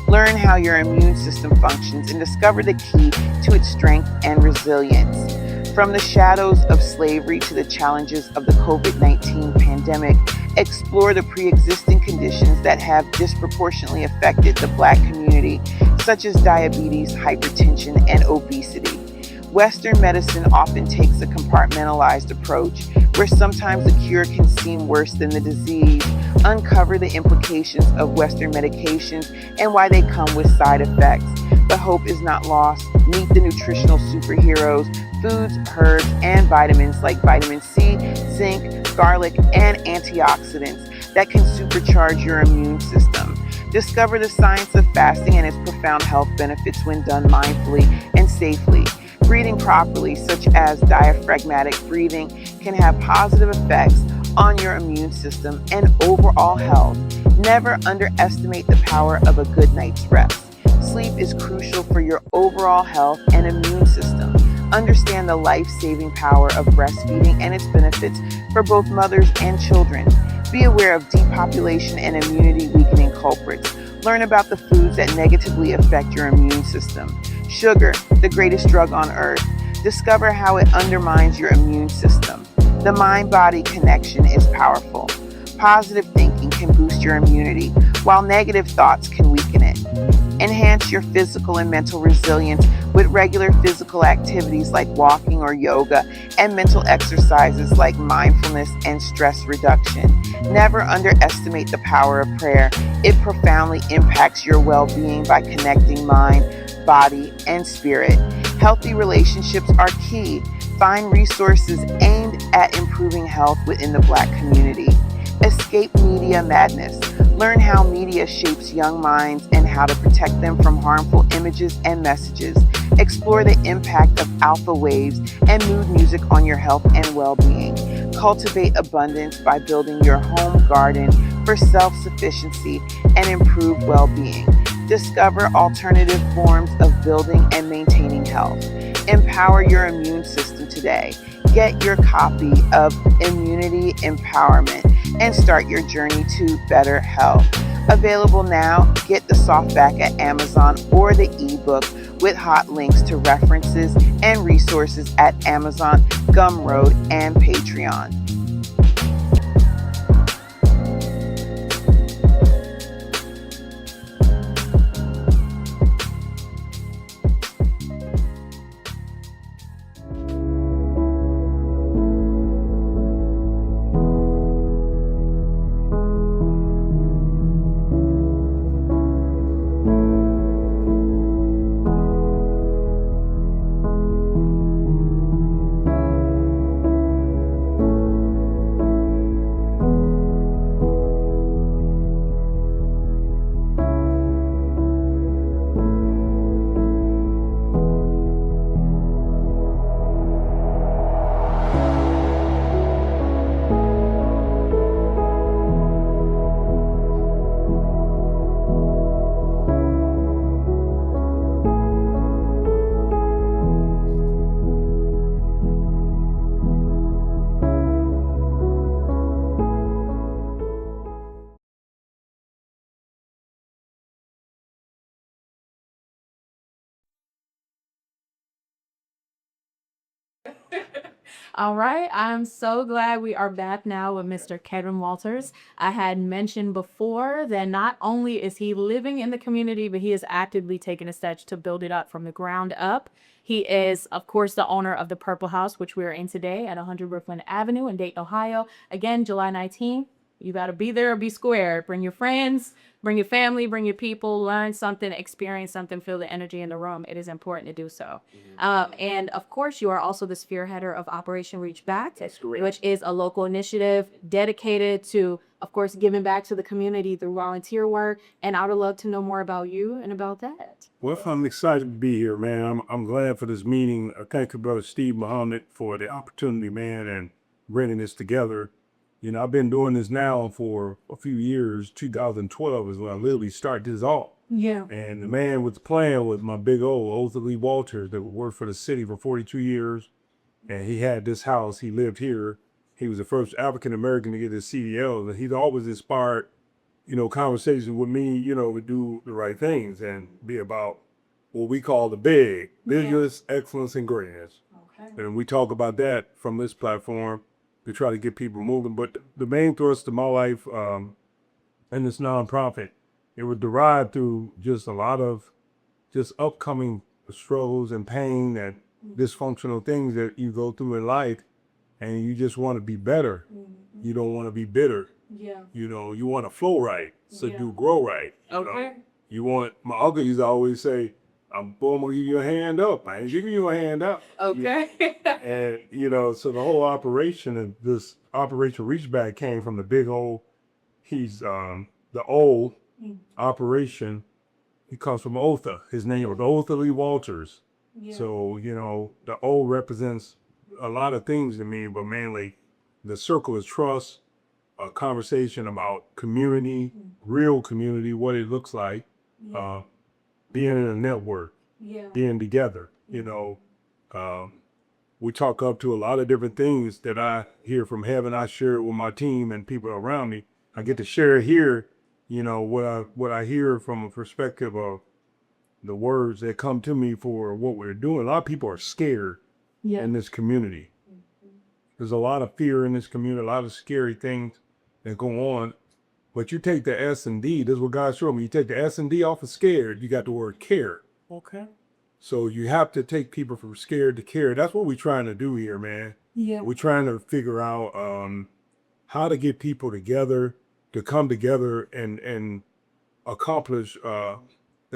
Learn how your immune system functions and discover the key to its strength and resilience. From the shadows of slavery to the challenges of the COVID-19 pandemic, explore the pre-existing conditions that have disproportionately affected the Black community, such as diabetes, hypertension, and obesity. Western medicine often takes a compartmentalized approach, where sometimes the cure can seem worse than the disease. Uncover the implications of Western medications and why they come with side effects. But hope is not lost. Meet the nutritional superheroes, foods, herbs, and vitamins like vitamin C, zinc, garlic, and antioxidants that can supercharge your immune system. Discover the science of fasting and its profound health benefits when done mindfully and safely. Breathing properly, such as diaphragmatic breathing, can have positive effects on your immune system and overall health. Never underestimate the power of a good night's rest. Sleep is crucial for your overall health and immune system. Understand the life-saving power of breastfeeding and its benefits for both mothers and children. Be aware of depopulation and immunity-weakening culprits. Learn about the foods that negatively affect your immune system. Sugar, the greatest drug on earth. Discover how it undermines your immune system. The mind-body connection is powerful. Positive thinking can boost your immunity, while negative thoughts can weaken it. Enhance your physical and mental resilience with regular physical activities like walking or yoga, and mental exercises like mindfulness and stress reduction. Never underestimate the power of prayer. It profoundly impacts your well-being by connecting mind, body, and spirit. Healthy relationships are key. Find resources aimed at improving health within the Black community. Escape media madness. Learn how media shapes young minds and how to protect them from harmful images and messages. Explore the impact of alpha waves and mood music on your health and well-being. Cultivate abundance by building your home garden for self-sufficiency and improved well-being. Discover alternative forms of building and maintaining health. Empower your immune system today. Get your copy of Immunity Empowerment and start your journey to better health. Available now, get the softback at Amazon or the ebook with hot links to references and resources at Amazon, Gumroad, and Patreon. All right. I'm so glad we are back now with Mr. Kevin Walters. I had mentioned before that not only is he living in the community, but he is actively taking the steps to build it up from the ground up. He is, of course, the owner of the Purple House, which we are in today at 100 Brooklyn Avenue in Dayton, Ohio. Again, July 19th. You got to be there or be square. Bring your friends, bring your family, bring your people, learn something, experience something, feel the energy in the room. It is important to do so. And of course, you are also the spearheader of Operation Reach Back, which is a local initiative dedicated to, of course, giving back to the community through volunteer work. And I would love to know more about you and about that. Well, I'm excited to be here, man. I'm glad for this meeting. Thank you, Brother Steve Muhammad, for the opportunity, man, and bringing this together. You know, I've been doing this now for a few years. 2012 is when I literally started this off. Yeah. And the man with the plan was my big old Arthur Lee Walters that worked for the city for 42 years. And he had this house. He lived here. He was the first African-American to get his CDL. And he's always inspired, you know, conversations with me, you know, to do the right things and be about what we call the big, business, excellence, and greatness. Okay. And we talk about that from this platform to try to get people moving. But the main thrust of my life and this nonprofit, it was derived through just a lot of just upcoming struggles and pain and dysfunctional things that you go through in life, and you just want to be better. You don't want to be bitter. Yeah. You know, you want to flow right, so Yeah. you grow right. You know? You want, my uncle used to always say, I'm gonna give you a hand up. I ain't giving you a hand up. Okay. And, you know, so the whole operation of this Operation Reachback came from the big old, he's the old operation. He comes from Otha. His name was Arthur Lee Walters. Yeah. So, you know, the O represents a lot of things to me, but mainly the circle is trust, a conversation about community, real community, what it looks like, being in a network, Yeah. being together, you know. We talk up to a lot of different things that I hear from heaven. I share it with my team and people around me. I get to share here, you know, what I hear from a perspective of the words that come to me for what we're doing. A lot of people are scared in this community. There's a lot of fear in this community, a lot of scary things that go on. But you take the S&D, this is what God showed me. You take the S&D off of scared, you got the word care. Okay. So you have to take people from scared to care. That's what we're trying to do here, man. Yeah. We're trying to figure out how to get people together, to come together and accomplish the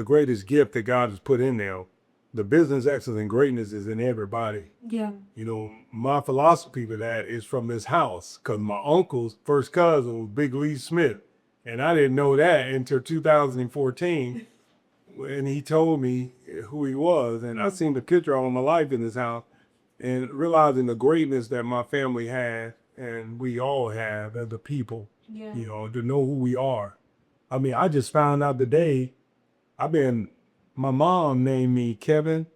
greatest gift that God has put in there. The business excellence and greatness is in everybody. Yeah. You know, my philosophy for that is from this house, because my uncle's first cousin was Big Lee Smith. And I didn't know that until 2014 when he told me who he was. And I seen the picture all my life in this house and realizing the greatness that my family had and we all have as a people, you know, to know who we are. I mean, I just found out today, my mom named me Kevin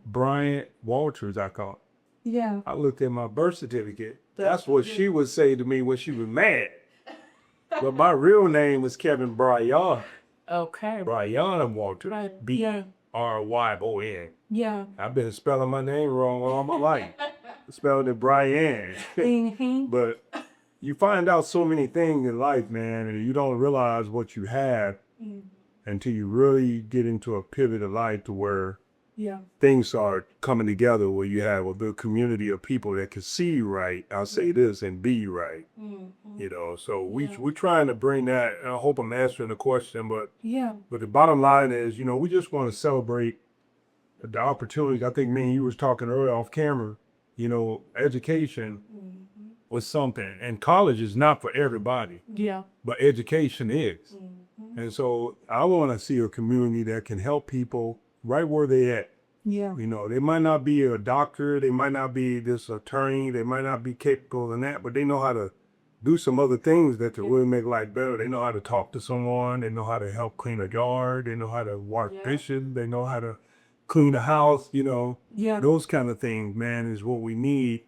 Bryant Walters, I call it. Yeah. I looked at my birth certificate. That's what she would say to me when she was mad. But my real name was Kevin Bryan. Okay. Bryan Walters. Right. B-R-Y-O-N. Yeah. I've been spelling my name wrong all my life. Spelling it Brian. But you find out so many things in life, man, and you don't realize what you have until you really get into a pivot of life to where things start coming together, where you have a big community of people that can see you right, I'll say this, and be you right. You know, so we're trying to bring that, and I hope I'm answering the question, but the bottom line is, you know, we just want to celebrate the opportunities. I think me and you was talking earlier off camera, you know, education was something, and college is not for everybody, but education is. And so I want to see a community that can help people right where they at. You know, they might not be a doctor, they might not be this attorney, they might not be capable in that, but they know how to do some other things that will really make life better. They know how to talk to someone, they know how to help clean a yard, they know how to wash dishes, they know how to clean the house, you know. Those kind of things, man, is what we need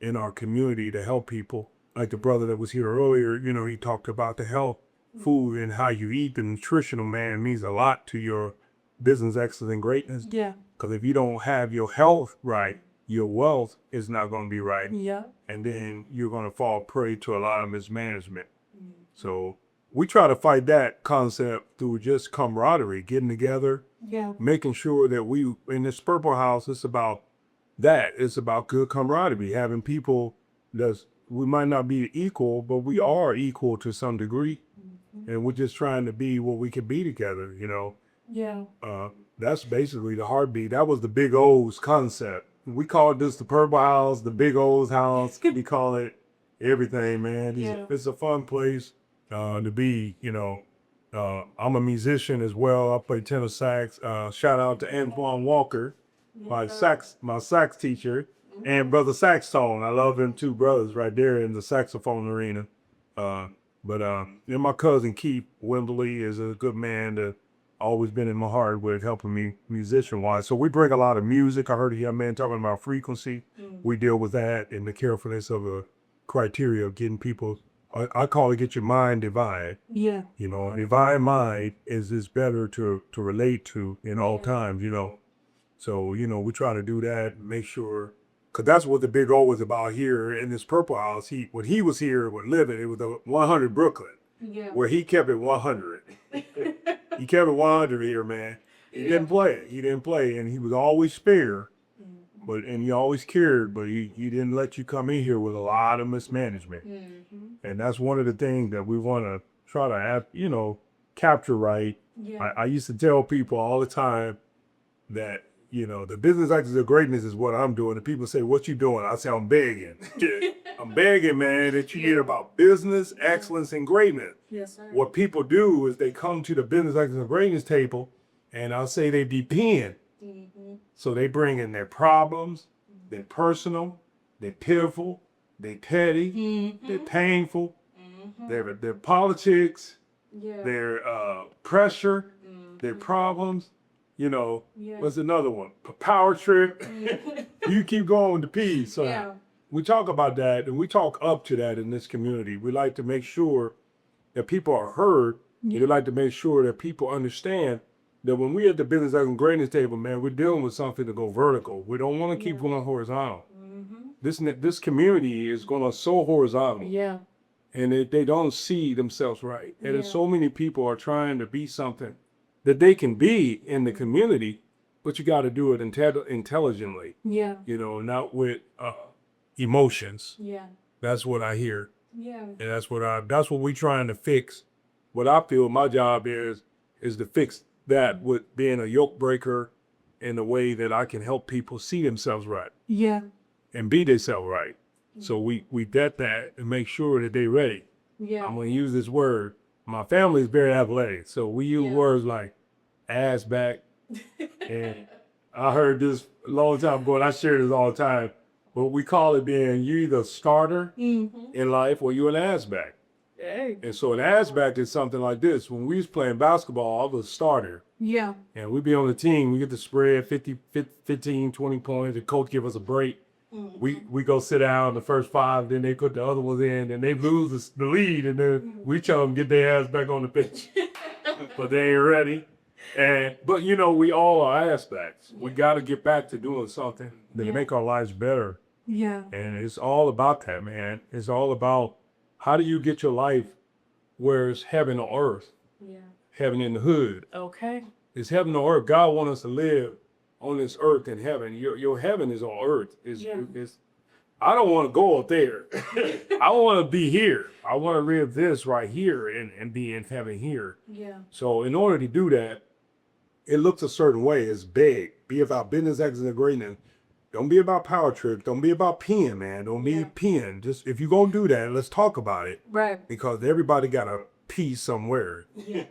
in our community to help people. Like the brother that was here earlier, you know, he talked about the health, food, and how you eat. The nutritional, man, means a lot to your business excellence and greatness. Because if you don't have your health right, your wealth is not going to be right. Yeah. And then you're going to fall prey to a lot of mismanagement. So we try to fight that concept through just camaraderie, getting together, Yeah. making sure that we, in this Purple House, it's about that. It's about good camaraderie, having people we might not be equal, but we are equal to some degree. And we're just trying to be what we can be together, you know. Yeah. That's basically the heartbeat. That was the Big O's concept. We called this the Purple House, the Big O's house. We call it everything, man. It's a fun place to be, you know. I'm a musician as well. I play tenor sax. Shout out to Antoine Walker, my sax teacher, and Brother Saxtone. I love them two brothers right there in the saxophone arena. But my cousin Keith Wimberly is a good man that always been in my heart with helping me musician-wise. So we bring a lot of music. I heard a young man talking about frequency. We deal with that and the carefulness of a criteria of getting people, I call it get your mind divine. Yeah. You know, a divine mind is better to relate to in all times, you know. So, you know, we try to do that, make sure, because that's what the Big O was about here in this Purple House. When he was here, when living, it was the 100 Brooklyn, where he kept it 100. He kept it 100 here, man. He didn't play, and he was always spare, and he always cared, but he didn't let you come in here with a lot of mismanagement. And that's one of the things that we want to try to, capture right. I used to tell people all the time that, the business axis of greatness is what I'm doing. And people say, what you doing? I say, I'm begging. I'm begging, man, that you hear about business, excellence, and greatness. Yes, sir. What people do is they come to the business excellence and greatness table, and I'll say they depend. So they bring in their problems, they're personal, they're pitiful, they're petty, they're painful, their politics, their pressure, their problems. What's another one? Power trip. You keep going with the P's. So we talk about that, and we talk up to that in this community. We like to make sure that people are heard. We like to make sure that people understand that when we're at the business and greatness table, man, we're dealing with something to go vertical. We don't want to keep going horizontal. This community is going so horizontal. Yeah. And they don't see themselves right. And there's so many people are trying to be something that they can be in the community, but you got to do it intelligently. Yeah. Not with emotions. Yeah. That's what I hear. Yeah. And that's what we trying to fix. What I feel my job is to fix that with being a yoke breaker in a way that I can help people see themselves right. Yeah. And be themselves right. So we vet that and make sure that they're ready. Yeah. I'm going to use this word. My family is very athletic, so we use words like ass back. And I heard this a long time ago, and I share this all the time. But we call it being you either a starter in life or you an ass back. Hey. And so an ass back is something like this. When we was playing basketball, I was a starter. Yeah. And we'd be on the team. We get the spread 15, 20 points. The coach give us a break. We go sit down the first 5, then they put the other ones in, and they lose the lead, and then we tell them get their ass back on the pitch. But they ain't ready. But we all are ass backs. We got to get back to doing something that make our lives better. Yeah. And it's all about that, man. It's all about how do you get your life where it's heaven on earth, heaven in the hood. Okay. It's heaven on earth. God wants us to live on this earth and heaven. Your heaven is on earth. I don't want to go up there. I want to be here. I want to live this right here and be in heaven here. Yeah. So in order to do that, it looks a certain way. It's big. Be about business excellence and greatness. Don't be about power trips. Don't be about peeing, man. Don't be peeing. Just if you're going to do that, let's talk about it. Right. Because everybody got to pee somewhere. Yeah.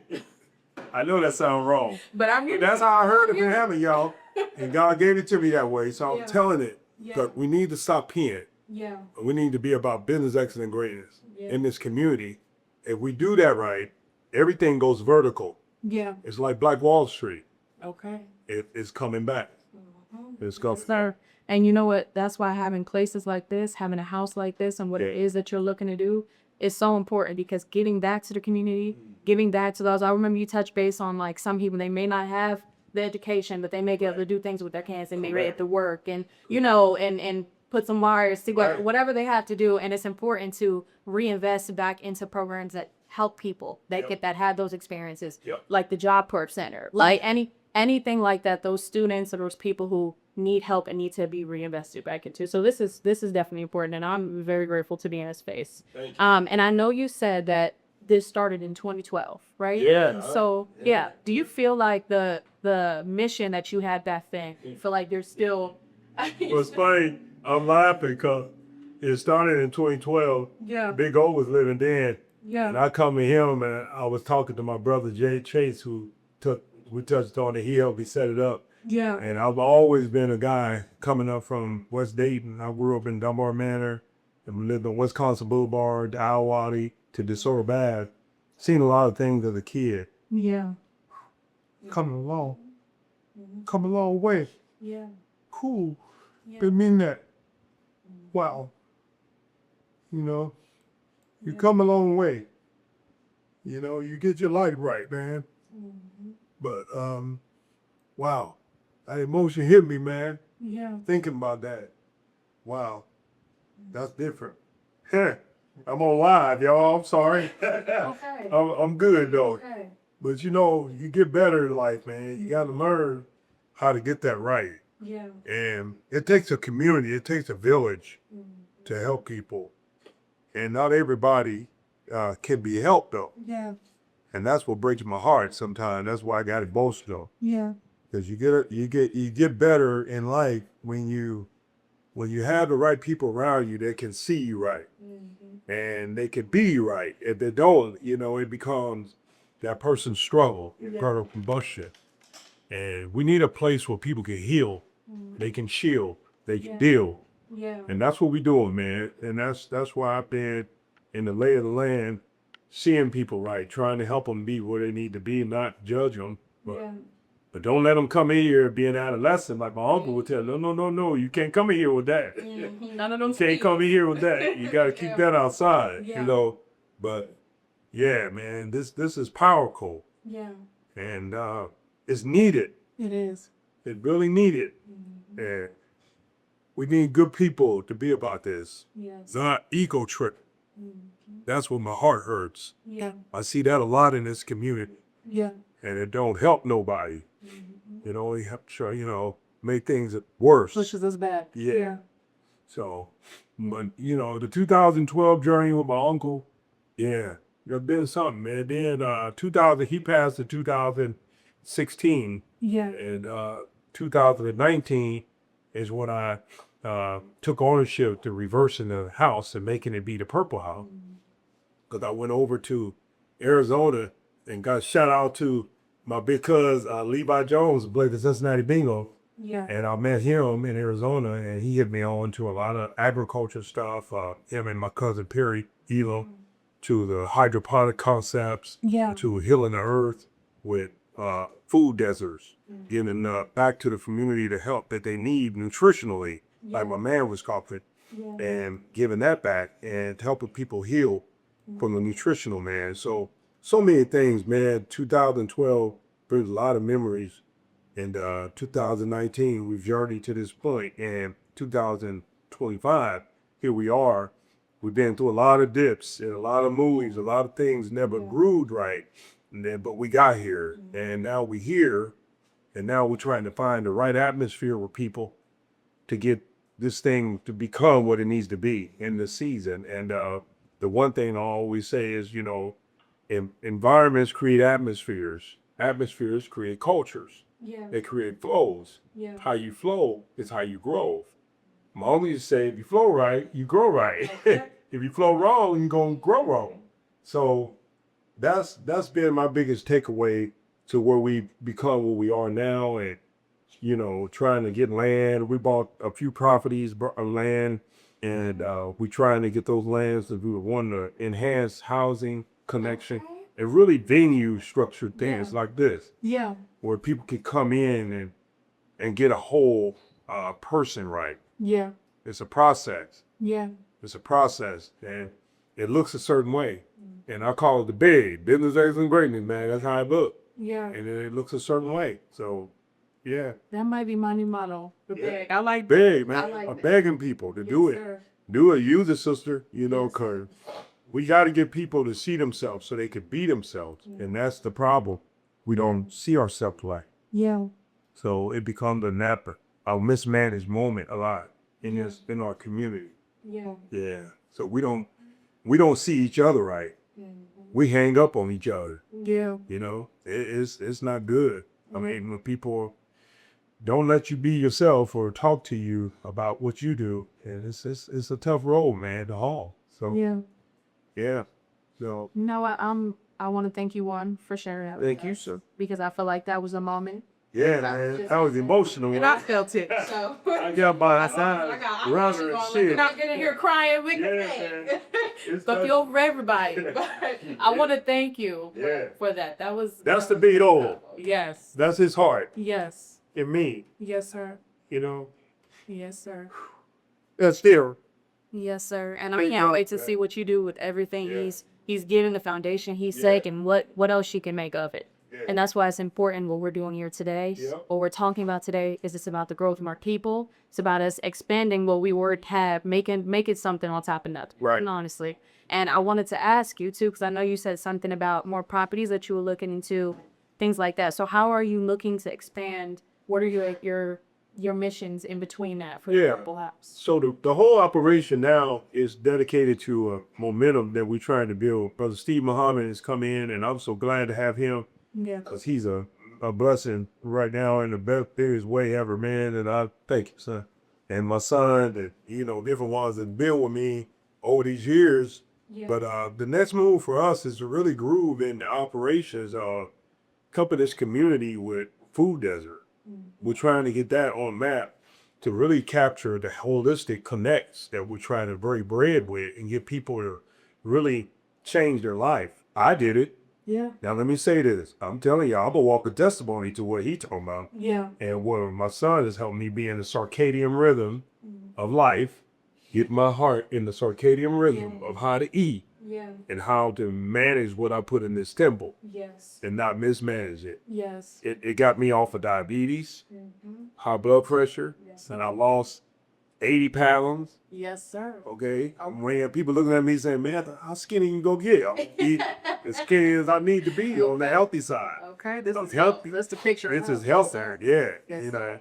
I know that sounds wrong. But That's how I heard it in heaven, y'all. And God gave it to me that way. So I'm telling it. But we need to stop peeing. Yeah. We need to be about business excellence and greatness in this community. If we do that right, everything goes vertical. Yeah. It's like Black Wall Street. Okay. It's coming back. It's coming. Yes, sir. And you know what? That's why having places like this, having a house like this, and what it is that you're looking to do is so important, because getting back to the community, giving back to those. I remember you touched base on like some people, they may not have the education, but they may be able to do things with their hands and maybe at the work and, you know, and put some wires together, whatever they have to do. And it's important to reinvest back into programs that help people that had those experiences, like the Job Corps Center, like anything like that. Those students or those people who need help and need to be reinvested back into. So this is definitely important, and I'm very grateful to be in this space. And I know you said that this started in 2012, right? Yeah. So do you feel like the mission that you had back then, you feel like there's still Well, it's funny. I'm laughing because it started in 2012. Yeah. Big O was living then. Yeah. And I come to him and I was talking to my brother Jay Chase, we touched on it. He helped me set it up. Yeah. And I've always been a guy coming up from West Dayton. I grew up in Dunbar Manor and lived on Wisconsin Boulevard, to Iowati, to DeSoto Bath. Seen a lot of things as a kid. Yeah. Coming along. Come a long way. Yeah. Cool. Didn't mean that. Wow. You know, you come a long way. You know, you get your life right, man. But, wow. That emotion hit me, man. Yeah. Thinking about that. Wow. That's different. I'm on live, y'all. I'm sorry. Okay. I'm good, though. Okay. But, you know, you get better in life, man. You got to learn how to get that right. Yeah. And it takes a community, it takes a village to help people. And not everybody can be helped, though. Yeah. And that's what breaks my heart sometimes. That's why I got emotional. Yeah. Because you get better in life when you have the right people around you that can see you right. And they can be you right. If they don't, you know, it becomes that person's struggle, internal combustion. And we need a place where people can heal, they can shield, they can deal. Yeah. And that's what we're doing, man. And that's why I've been in the lay of the land, seeing people right, trying to help them be where they need to be, not judge them. But don't let them come in here and be an adolescent. Like my uncle would tell, no, you can't come in here with that. None of them. You can't come in here with that. You got to keep that outside, you know. But yeah, man, this is powerful. Yeah. And it's needed. It is. It really needed. And we need good people to be about this. Yes. It's not ego trip. That's what my heart hurts. Yeah. I see that a lot in this community. Yeah. And it don't help nobody. It only help try, you know, make things worse. Pushes us back. Yeah. So, but you know, the 2012 journey with my uncle, there's been something, man. Then 2000, he passed in 2016. Yeah. And 2019 is when I took ownership to reversing the house and making it be the Purple House. Because I went over to Arizona and got shout out to my big cousin Levi Jones, who played the Cincinnati Bingo. Yeah. And I met him in Arizona, and he hit me on to a lot of agriculture stuff. Him and my cousin Perry Elam, to the hydroponic concepts, to healing the earth with food deserts, giving back to the community the help that they need nutritionally, like my man was talking, and giving that back and helping people heal from the nutritional, man. So many things, man. 2012 brings a lot of memories. And 2019, we've journeyed to this point. And 2025, here we are. We've been through a lot of dips and a lot of movies, a lot of things never grewed right. But we got here, and now we're here, and now we're trying to find the right atmosphere with people to get this thing to become what it needs to be in the season. And the one thing I always say is, you know, environments create atmospheres. Atmospheres create cultures. They create flows. How you flow is how you grow. My uncle used to say, if you flow right, you grow right. If you flow wrong, you're going to grow wrong. So that's been my biggest takeaway to where we become what we are now, and, you know, trying to get land. We bought a few properties, land, and we're trying to get those lands that we want to enhance housing connection and really venue structured things like this. Yeah. Where people can come in and get a whole person right. Yeah. It's a process. Yeah. It's a process, and it looks a certain way. And I call it the business excellence greatness, man. That's how it looks. Yeah. And it looks a certain way. So Yeah. That might be my new motto. The Yeah. beg. I like Big, man. I like I'm that. begging people to do it. sir. Do it. Use it, sister. You know, Yes, because we got to get people to see themselves so they can be themselves. And that's the problem. We don't see ourselves like. Yeah. So it becomes a mismanaged moment a lot in our community. Yeah. Yeah. So we don't see each other right. We hang up on each other. Yeah. You know, it's not good. I mean, when people don't let you be yourself or talk to you about what you do, and it's a tough road, man, to haul. So Yeah. yeah. So You know what? I want to thank you, one, for sharing that. with thank you, us, sir. because I feel like that was a moment. Yeah, man, I was emotional. And I felt it. So I got my side runner and shit. not getting here crying with Yeah, me. man. It's So tough. feel for everybody. But I want to thank you Yeah. for that. That's the beat old. Yes. That's his heart Yes. in me. Yes, sir. You know, Yes, sir. that's there. Yes, sir. And I Thank can't you. wait to see what you do with everything. Yeah. He's giving the foundation he's sake, and what else you can make of it. Yeah. And that's why it's important what we're doing here today. Yeah. What we're talking about today is it's about the growth of our people. It's about us expanding what we already have, make it something on top of nothing. Right. And honestly. And I wanted to ask you too, because I know you said something about more properties that you were looking into, things like that. So how are you looking to expand? What are your missions in between that for the Yeah. Purple House? So the whole operation now is dedicated to a momentum that we're trying to build. Brother Steve Muhammad has come in, and I'm so glad to have him Yeah. because he's a blessing right now in the biggest way ever, man. And I thank you, son. And my son, and different ones that build with me over these years. Yeah. But the next move for us is to really groove in the operations, cover this community with food desert. We're trying to get that on map to really capture the holistic connects that we're trying to break bread with and get people to really change their life. I did it. Yeah. Now let me say this. I'm telling you, I'm gonna walk a testimony to what he talking about. Yeah. And what my son has helped me be in the circadian rhythm of life, get my heart in the circadian rhythm of how to eat Yeah. and how to manage what I put in this temple Yes. and not mismanage it. Yes. It got me off of diabetes, high blood pressure, and I lost 80 pounds. Yes, sir. Okay, when people looking at me saying, "Man, how skinny you gonna get?" I'm eat as skinny as I need to be on the healthy side. Okay, this I'm is healthy. That's the picture. This is healthy, yeah. Yes.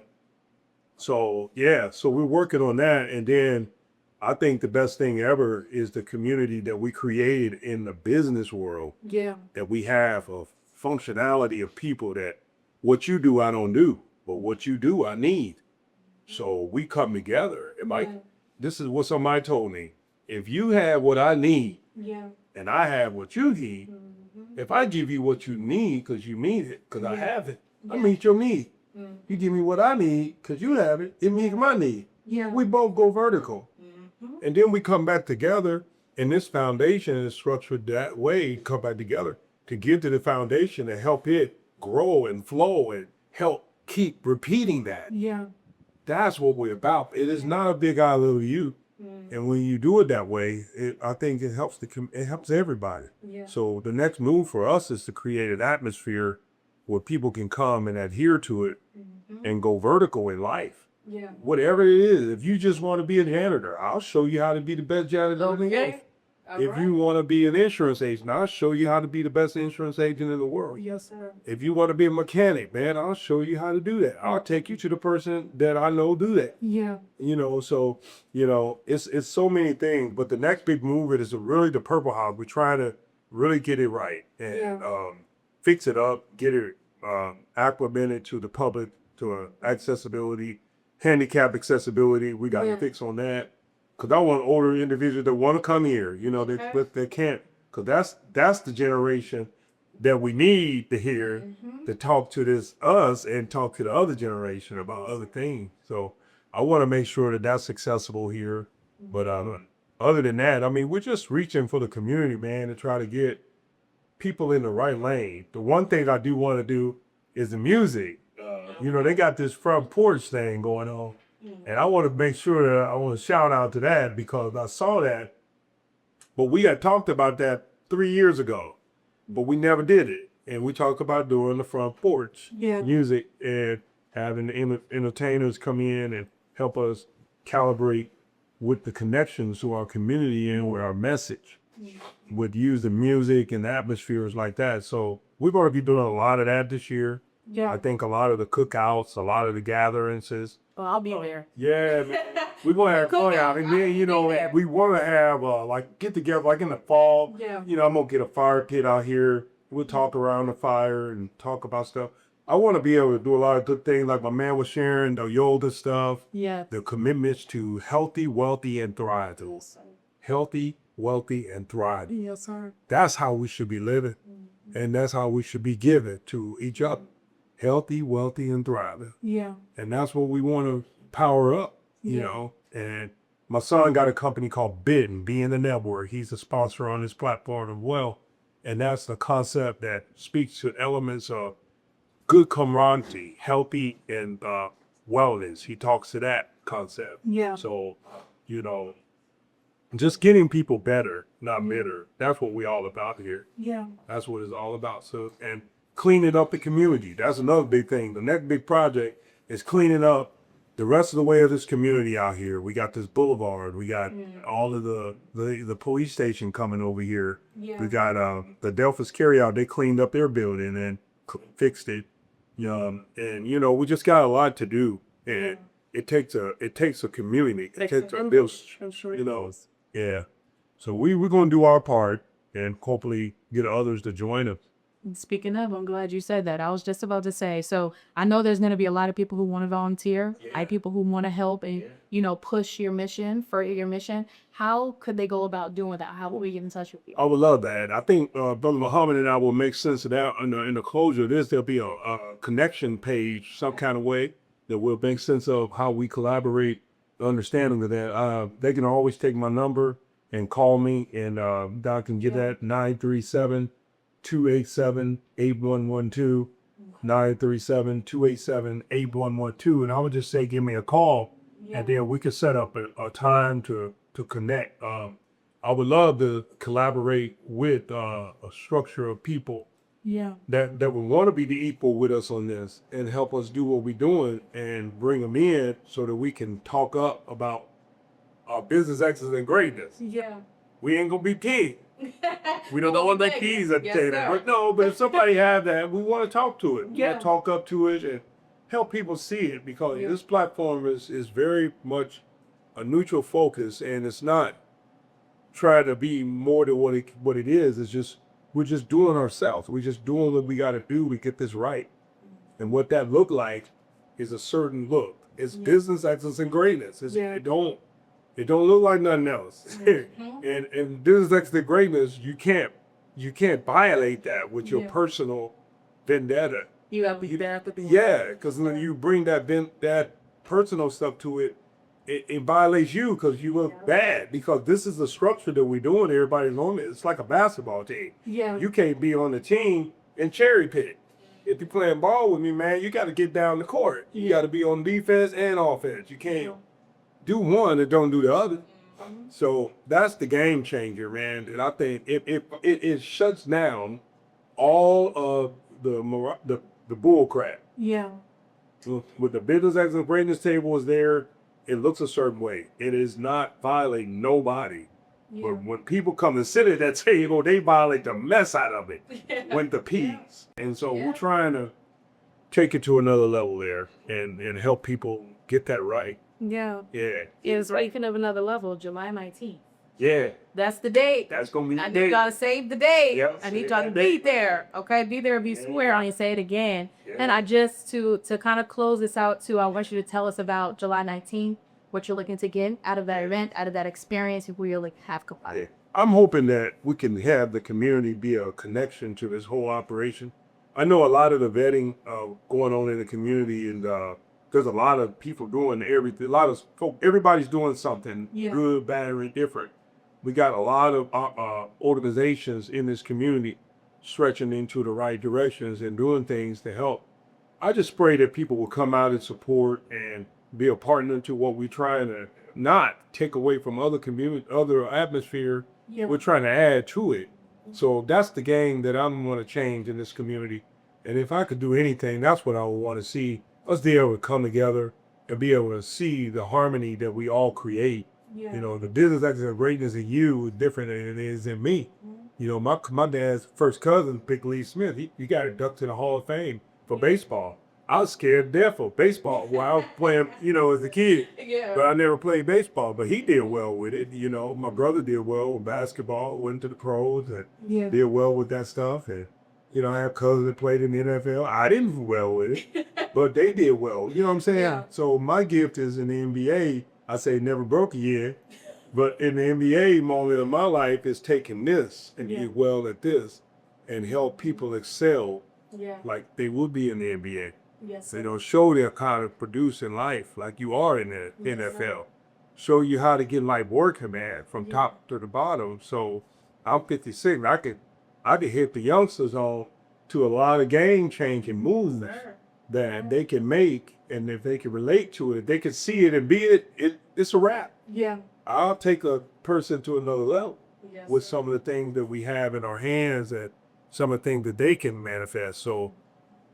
So we're working on that, and then I think the best thing ever is the community that we created in the business world. Yeah. That we have of functionality of people that what you do I don't do, but what you do I need. So we come together. This is what somebody told me. If you have what I need Yeah. and I have what you need, if I give you what you need because you need it, because I have it, I meet your need. You give me what I need because you have it, it meets my need. Yeah. We both go vertical. And then we come back together, and this foundation is structured that way, come back together to give to the foundation to help it grow and flow and help keep repeating that. Yeah. That's what we're about. It is not a big I love you. And when you do it that way, I think it helps it helps everybody. Yeah. So the next move for us is to create an atmosphere where people can come and adhere to it and go vertical in life. Yeah. Whatever it is, if you just want to be a janitor, I'll show you how to be the best janitor in the world. If you want to be an insurance agent, I'll show you how to be the best insurance agent in the world. Yes, sir. If you want to be a mechanic, man, I'll show you how to do that. I'll take you to the person that I know do that. Yeah. So it's so many things. But the next big movement is really the Purple House. We're trying to really get it right and fix it up, get it acclimated to the public, to accessibility, handicap accessibility. We got to fix on that. Because I want older individuals that want to come here, but they can't. Because that's the generation that we need to hear to talk to us and talk to the other generation about other things. So I want to make sure that that's accessible here. But other than that, I mean, we're just reaching for the community, man, to try to get people in the right lane. The one thing I do want to do is the music. They got this front porch thing going on. And I want to make sure that I want to shout out to that because I saw that. But we had talked about that 3 years ago, but we never did it. And we talked about doing the front porch music. And having the entertainers come in and help us calibrate with the connections to our community and with our message, with using music and atmospheres like that. So we're going to be doing a lot of that this year. Yeah. I think a lot of the cookouts, a lot of the gatherings. Well, I'll be there. Yeah, man. We're going to have fun out. And then, you know, we want to have, like, get together, like in the fall. Yeah. You know, I'm going to get a fire pit out here. We'll talk around the fire and talk about stuff. I want to be able to do a lot of good things, like my man was sharing, the yoga stuff. Yeah. The commitments to healthy, wealthy, and thriving. Healthy, wealthy, and thriving. Yes, sir. That's how we should be living. And that's how we should be giving to each other. Healthy, wealthy, and thriving. Yeah. And that's what we want to power up, you know. And my son got a company called Bitten, Be in the Network. He's a sponsor on this platform as well. And that's the concept that speaks to elements of good camaraderie, healthy, and wellness. He talks to that concept. Yeah. So, you know, just getting people better, not bitter. That's what we all about here. Yeah. That's what it's all about. So, and cleaning up the community. That's another big thing. The next big project is cleaning up the rest of the way of this community out here. We got this boulevard. We got all of the police station coming over here. Yeah. We got the Delphus Carryout. They cleaned up their building and fixed it. And you know, we just got a lot to do. And it takes a community. It takes a village. You know. Yeah. So we're gonna do our part and hopefully get others to join us. Speaking of, I'm glad you said that. I was just about to say, so I know there's going to be a lot of people who want to volunteer, people who want to help and, you know, push your mission, further your mission. How could they go about doing that? How will we get in touch with you? I would love that. I think Brother Muhammad and I will make sense of that in the closure of this. There'll be a connection page, some kind of way that will make sense of how we collaborate, the understanding of that. They can always take my number and call me, and I can get that 937-287-8112, 937-287-8112, and I would just say, give me a call, and then we could set up a time to connect. I would love to collaborate with a structure of people that would want to be the equal with us on this and help us do what we're doing and bring them in so that we can talk up about our business excellence and greatness. Yeah. We ain't gonna be king. We don't know what the keys are saying. But no, but if somebody have that, we want to talk to it. We want to talk up to it and help people see it, because this platform is very much a neutral focus, and it's not trying to be more than what it is. It's just, we're just doing ourselves. We're just doing what we got to do to get this right. And what that look like is a certain look. It's business excellence and greatness. It don't look like nothing else. And business excellence and greatness, you can't violate that with your personal vendetta. You have to be there at the because when you bring that personal stuff to it, it violates you because you look bad, because this is the structure that we're doing. Everybody's on it. It's like a basketball team. Yeah. You can't be on the team and cherry pick. If you're playing ball with me, man, you got to get down the court. You got to be on defense and offense. You can't do one and don't do the other. So that's the game changer, man. And I think it shuts down all of the bull crap. Yeah. With the business excellence greatness table is there, it looks a certain way. It is not violating nobody. But when people come and sit at that table, they violate the mess out of it with the P's. And so we're trying to take it to another level there and help people get that right. Yeah. Yeah. It's speaking of another level, July 19th. Yeah. That's the date. That's going to be the I date. need y'all to save the date. Yep, I need save y'all to that be date. there. Okay, be there. Be swear on you. Say it again. And I just to kind of close this out too, I want you to tell us about July 19th, what you're looking to get out of that event, out of that experience, if we really have collaborated. I'm hoping that we can have the community be a connection to this whole operation. I know a lot of the vetting going on in the community, and there's a lot of people doing everything. A lot of folk, everybody's doing something good, bad, or indifferent. We got a lot of organizations in this community stretching into the right directions and doing things to help. I just pray that people will come out and support and be a partner to what we're trying to not take away from other community, other atmosphere. We're trying to add to it. So that's the game that I'm going to change in this community. And if I could do anything, that's what I would want to see us be able to come together and be able to see the harmony that we all create. You know, the business of greatness in you is different than it is in me. You know, my dad's first cousin, Pick Lee Smith, he got inducted to the Hall of Fame for baseball. I was scared to death for baseball while I was playing, you know, as a kid. But I never played baseball. But he did well with it. You know, my brother did well with basketball, went to the pros, and did well with that stuff. And, you know, I have cousins that played in the NFL. I didn't do well with it, but they did well. You know what I'm saying? Yeah. So my gift is in the NBA. I say never broke a year. But in the NBA moment of my life is taking this and get well at this and help people excel like they would be in the NBA. Yes. They don't show them how to produce in life like you are in the NFL. Show you how to get life working, man, from top to the bottom. So I'm 56. I could hit the youngsters on to a lot of game changing moves that they can make, and if they can relate to it, if they can see it and be it, it's a wrap. Yeah. I'll take a person to another level with some of the things that we have in our hands and some of the things that they can manifest. So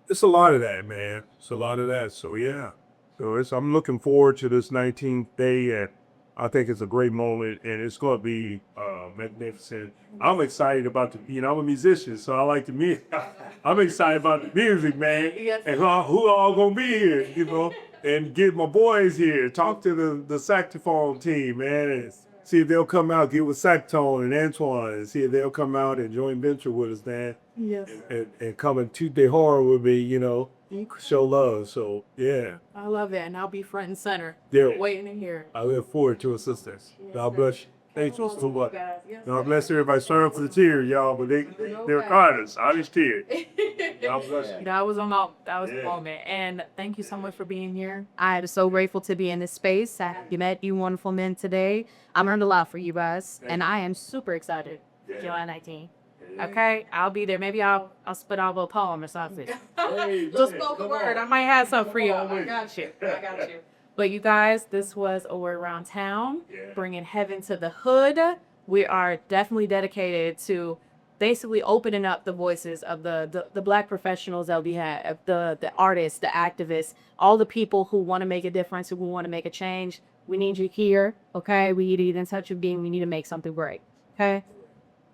it's a lot of that, man. It's a lot of that. So yeah. So I'm looking forward to this 19th day, and I think it's a great moment, and it's going to be magnificent. I'm excited about I'm a musician, so I like the music. I'm excited about the music, man. And who all going to be here, you know? And get my boys here, talk to the saxophone team, man, and see if they'll come out, get with Saxtone and Antoine, and see if they'll come out and join venture with us, man. Yes. And come and toot their horn with me, you know, show love. So, yeah. I love it, and I'll be front and center, Yeah. waiting to hear. I look forward to it, sisters. God bless you. Thanks so much. God bless everybody. Sorry for the tears, y'all, but they're honest tears. God bless you. That was a moment. And thank you so much for being here. I am so grateful to be in this space. I met you wonderful men today. I learned a lot for you guys, and I am super excited. July 19th. Okay, I'll be there. Maybe I'll spit out a little poem or something. Just spoken word. I might have something for you. I got you. But you guys, this was A Word Around Town, bringing heaven to the hood. We are definitely dedicated to basically opening up the voices of the Black professionals that we have, the artists, the activists, all the people who want to make a difference, who want to make a change. We need you here, okay? We need you in touch with being. We need to make something great, okay?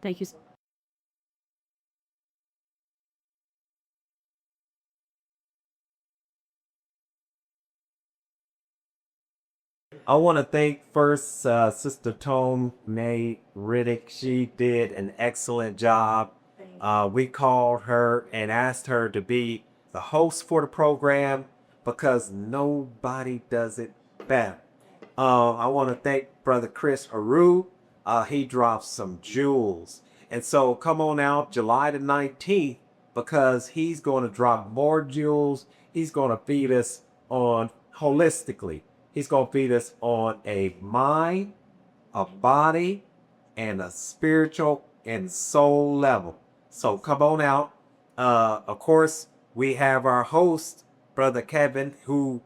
Thank you so much. I want to thank first Sister Tone May Reddick. She did an excellent job. We called her and asked her to be the host for the program because nobody does it better. I want to thank Brother Krst Heru. He dropped some jewels. And so come on out July the 19th because he's going to drop more jewels. He's going to feed us on holistically. He's going to feed us on a mind, a body, and a spiritual and soul level. So come on out. Of course, we have our host, Brother Kevin, who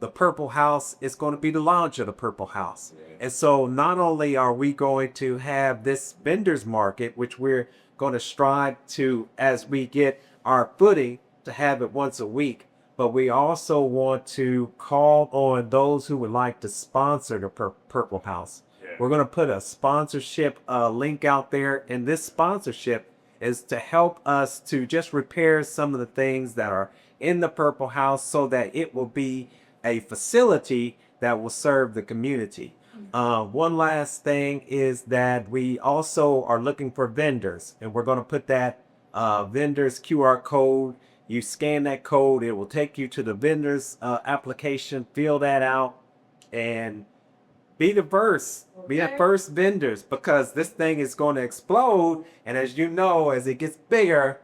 the Purple House is going to be the launch of the Purple House. And so not only are we going to have this vendors market, which we're going to strive to, as we get our footing, to have it once a week, but we also want to call on those who would like to sponsor the Purple House. We're going to put a sponsorship link out there, and this sponsorship is to help us to just repair some of the things that are in the Purple House so that it will be a facility that will serve the community. One last thing is that we also are looking for vendors, and we're going to put that vendors QR code. You scan that code, it will take you to the vendors application, fill that out, and be the first. Be the first vendors, because this thing is going to explode. And as you know, as it gets bigger,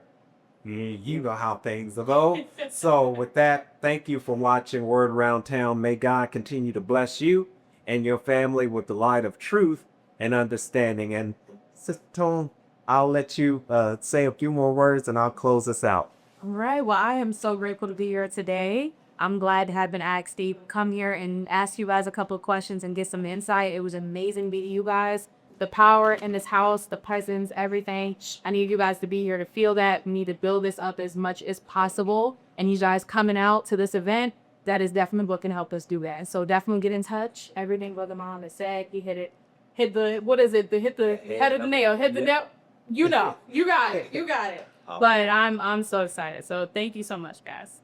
you know how things go. So with that, thank you for watching Word Around Town. May God continue to bless you and your family with the light of truth and understanding. And Sister Tone, I'll let you say a few more words and I'll close us out. All right. Well, I am so grateful to be here today. I'm glad to have been asked to come here and ask you guys a couple of questions and get some insight. It was amazing meeting you guys. The power in this house, the presence, everything. I need you guys to be here to feel that. We need to build this up as much as possible. And you guys coming out to this event, that is definitely what can help us do that. And so definitely get in touch. Everything Brother Mom has said, you hit the, what is it? Hit the head of the nail, hit the nail. You know, you got it. But I'm so excited. So thank you so much, guys.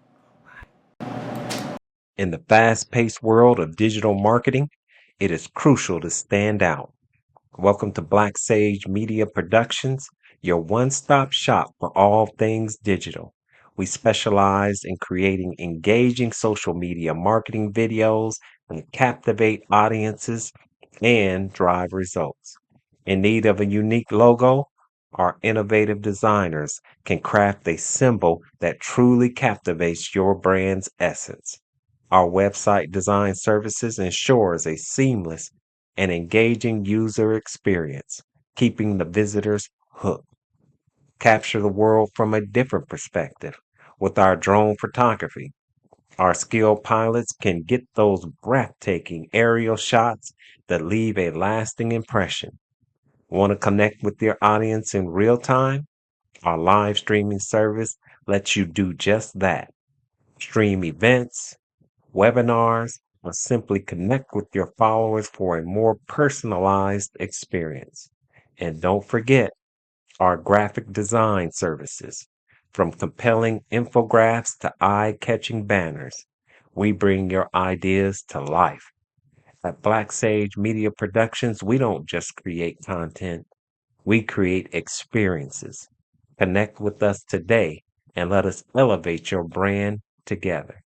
In the fast-paced world of digital marketing, it is crucial to stand out. Welcome to Black Sage Media Productions, your one-stop shop for all things digital. We specialize in creating engaging social media marketing videos that captivate audiences and drive results. In need of a unique logo, our innovative designers can craft a symbol that truly captivates your brand's essence. Our website design services ensures a seamless and engaging user experience, keeping the visitors hooked. Capture the world from a different perspective with our drone photography. Our skilled pilots can get those breathtaking aerial shots that leave a lasting impression. Want to connect with your audience in real time? Our live streaming service lets you do just that. Stream events, webinars, or simply connect with your followers for a more personalized experience. And don't forget our graphic design services. From compelling infographics to eye-catching banners, we bring your ideas to life. At Black Sage Media Productions, we don't just create content, we create experiences. Connect with us today and let us elevate your brand together.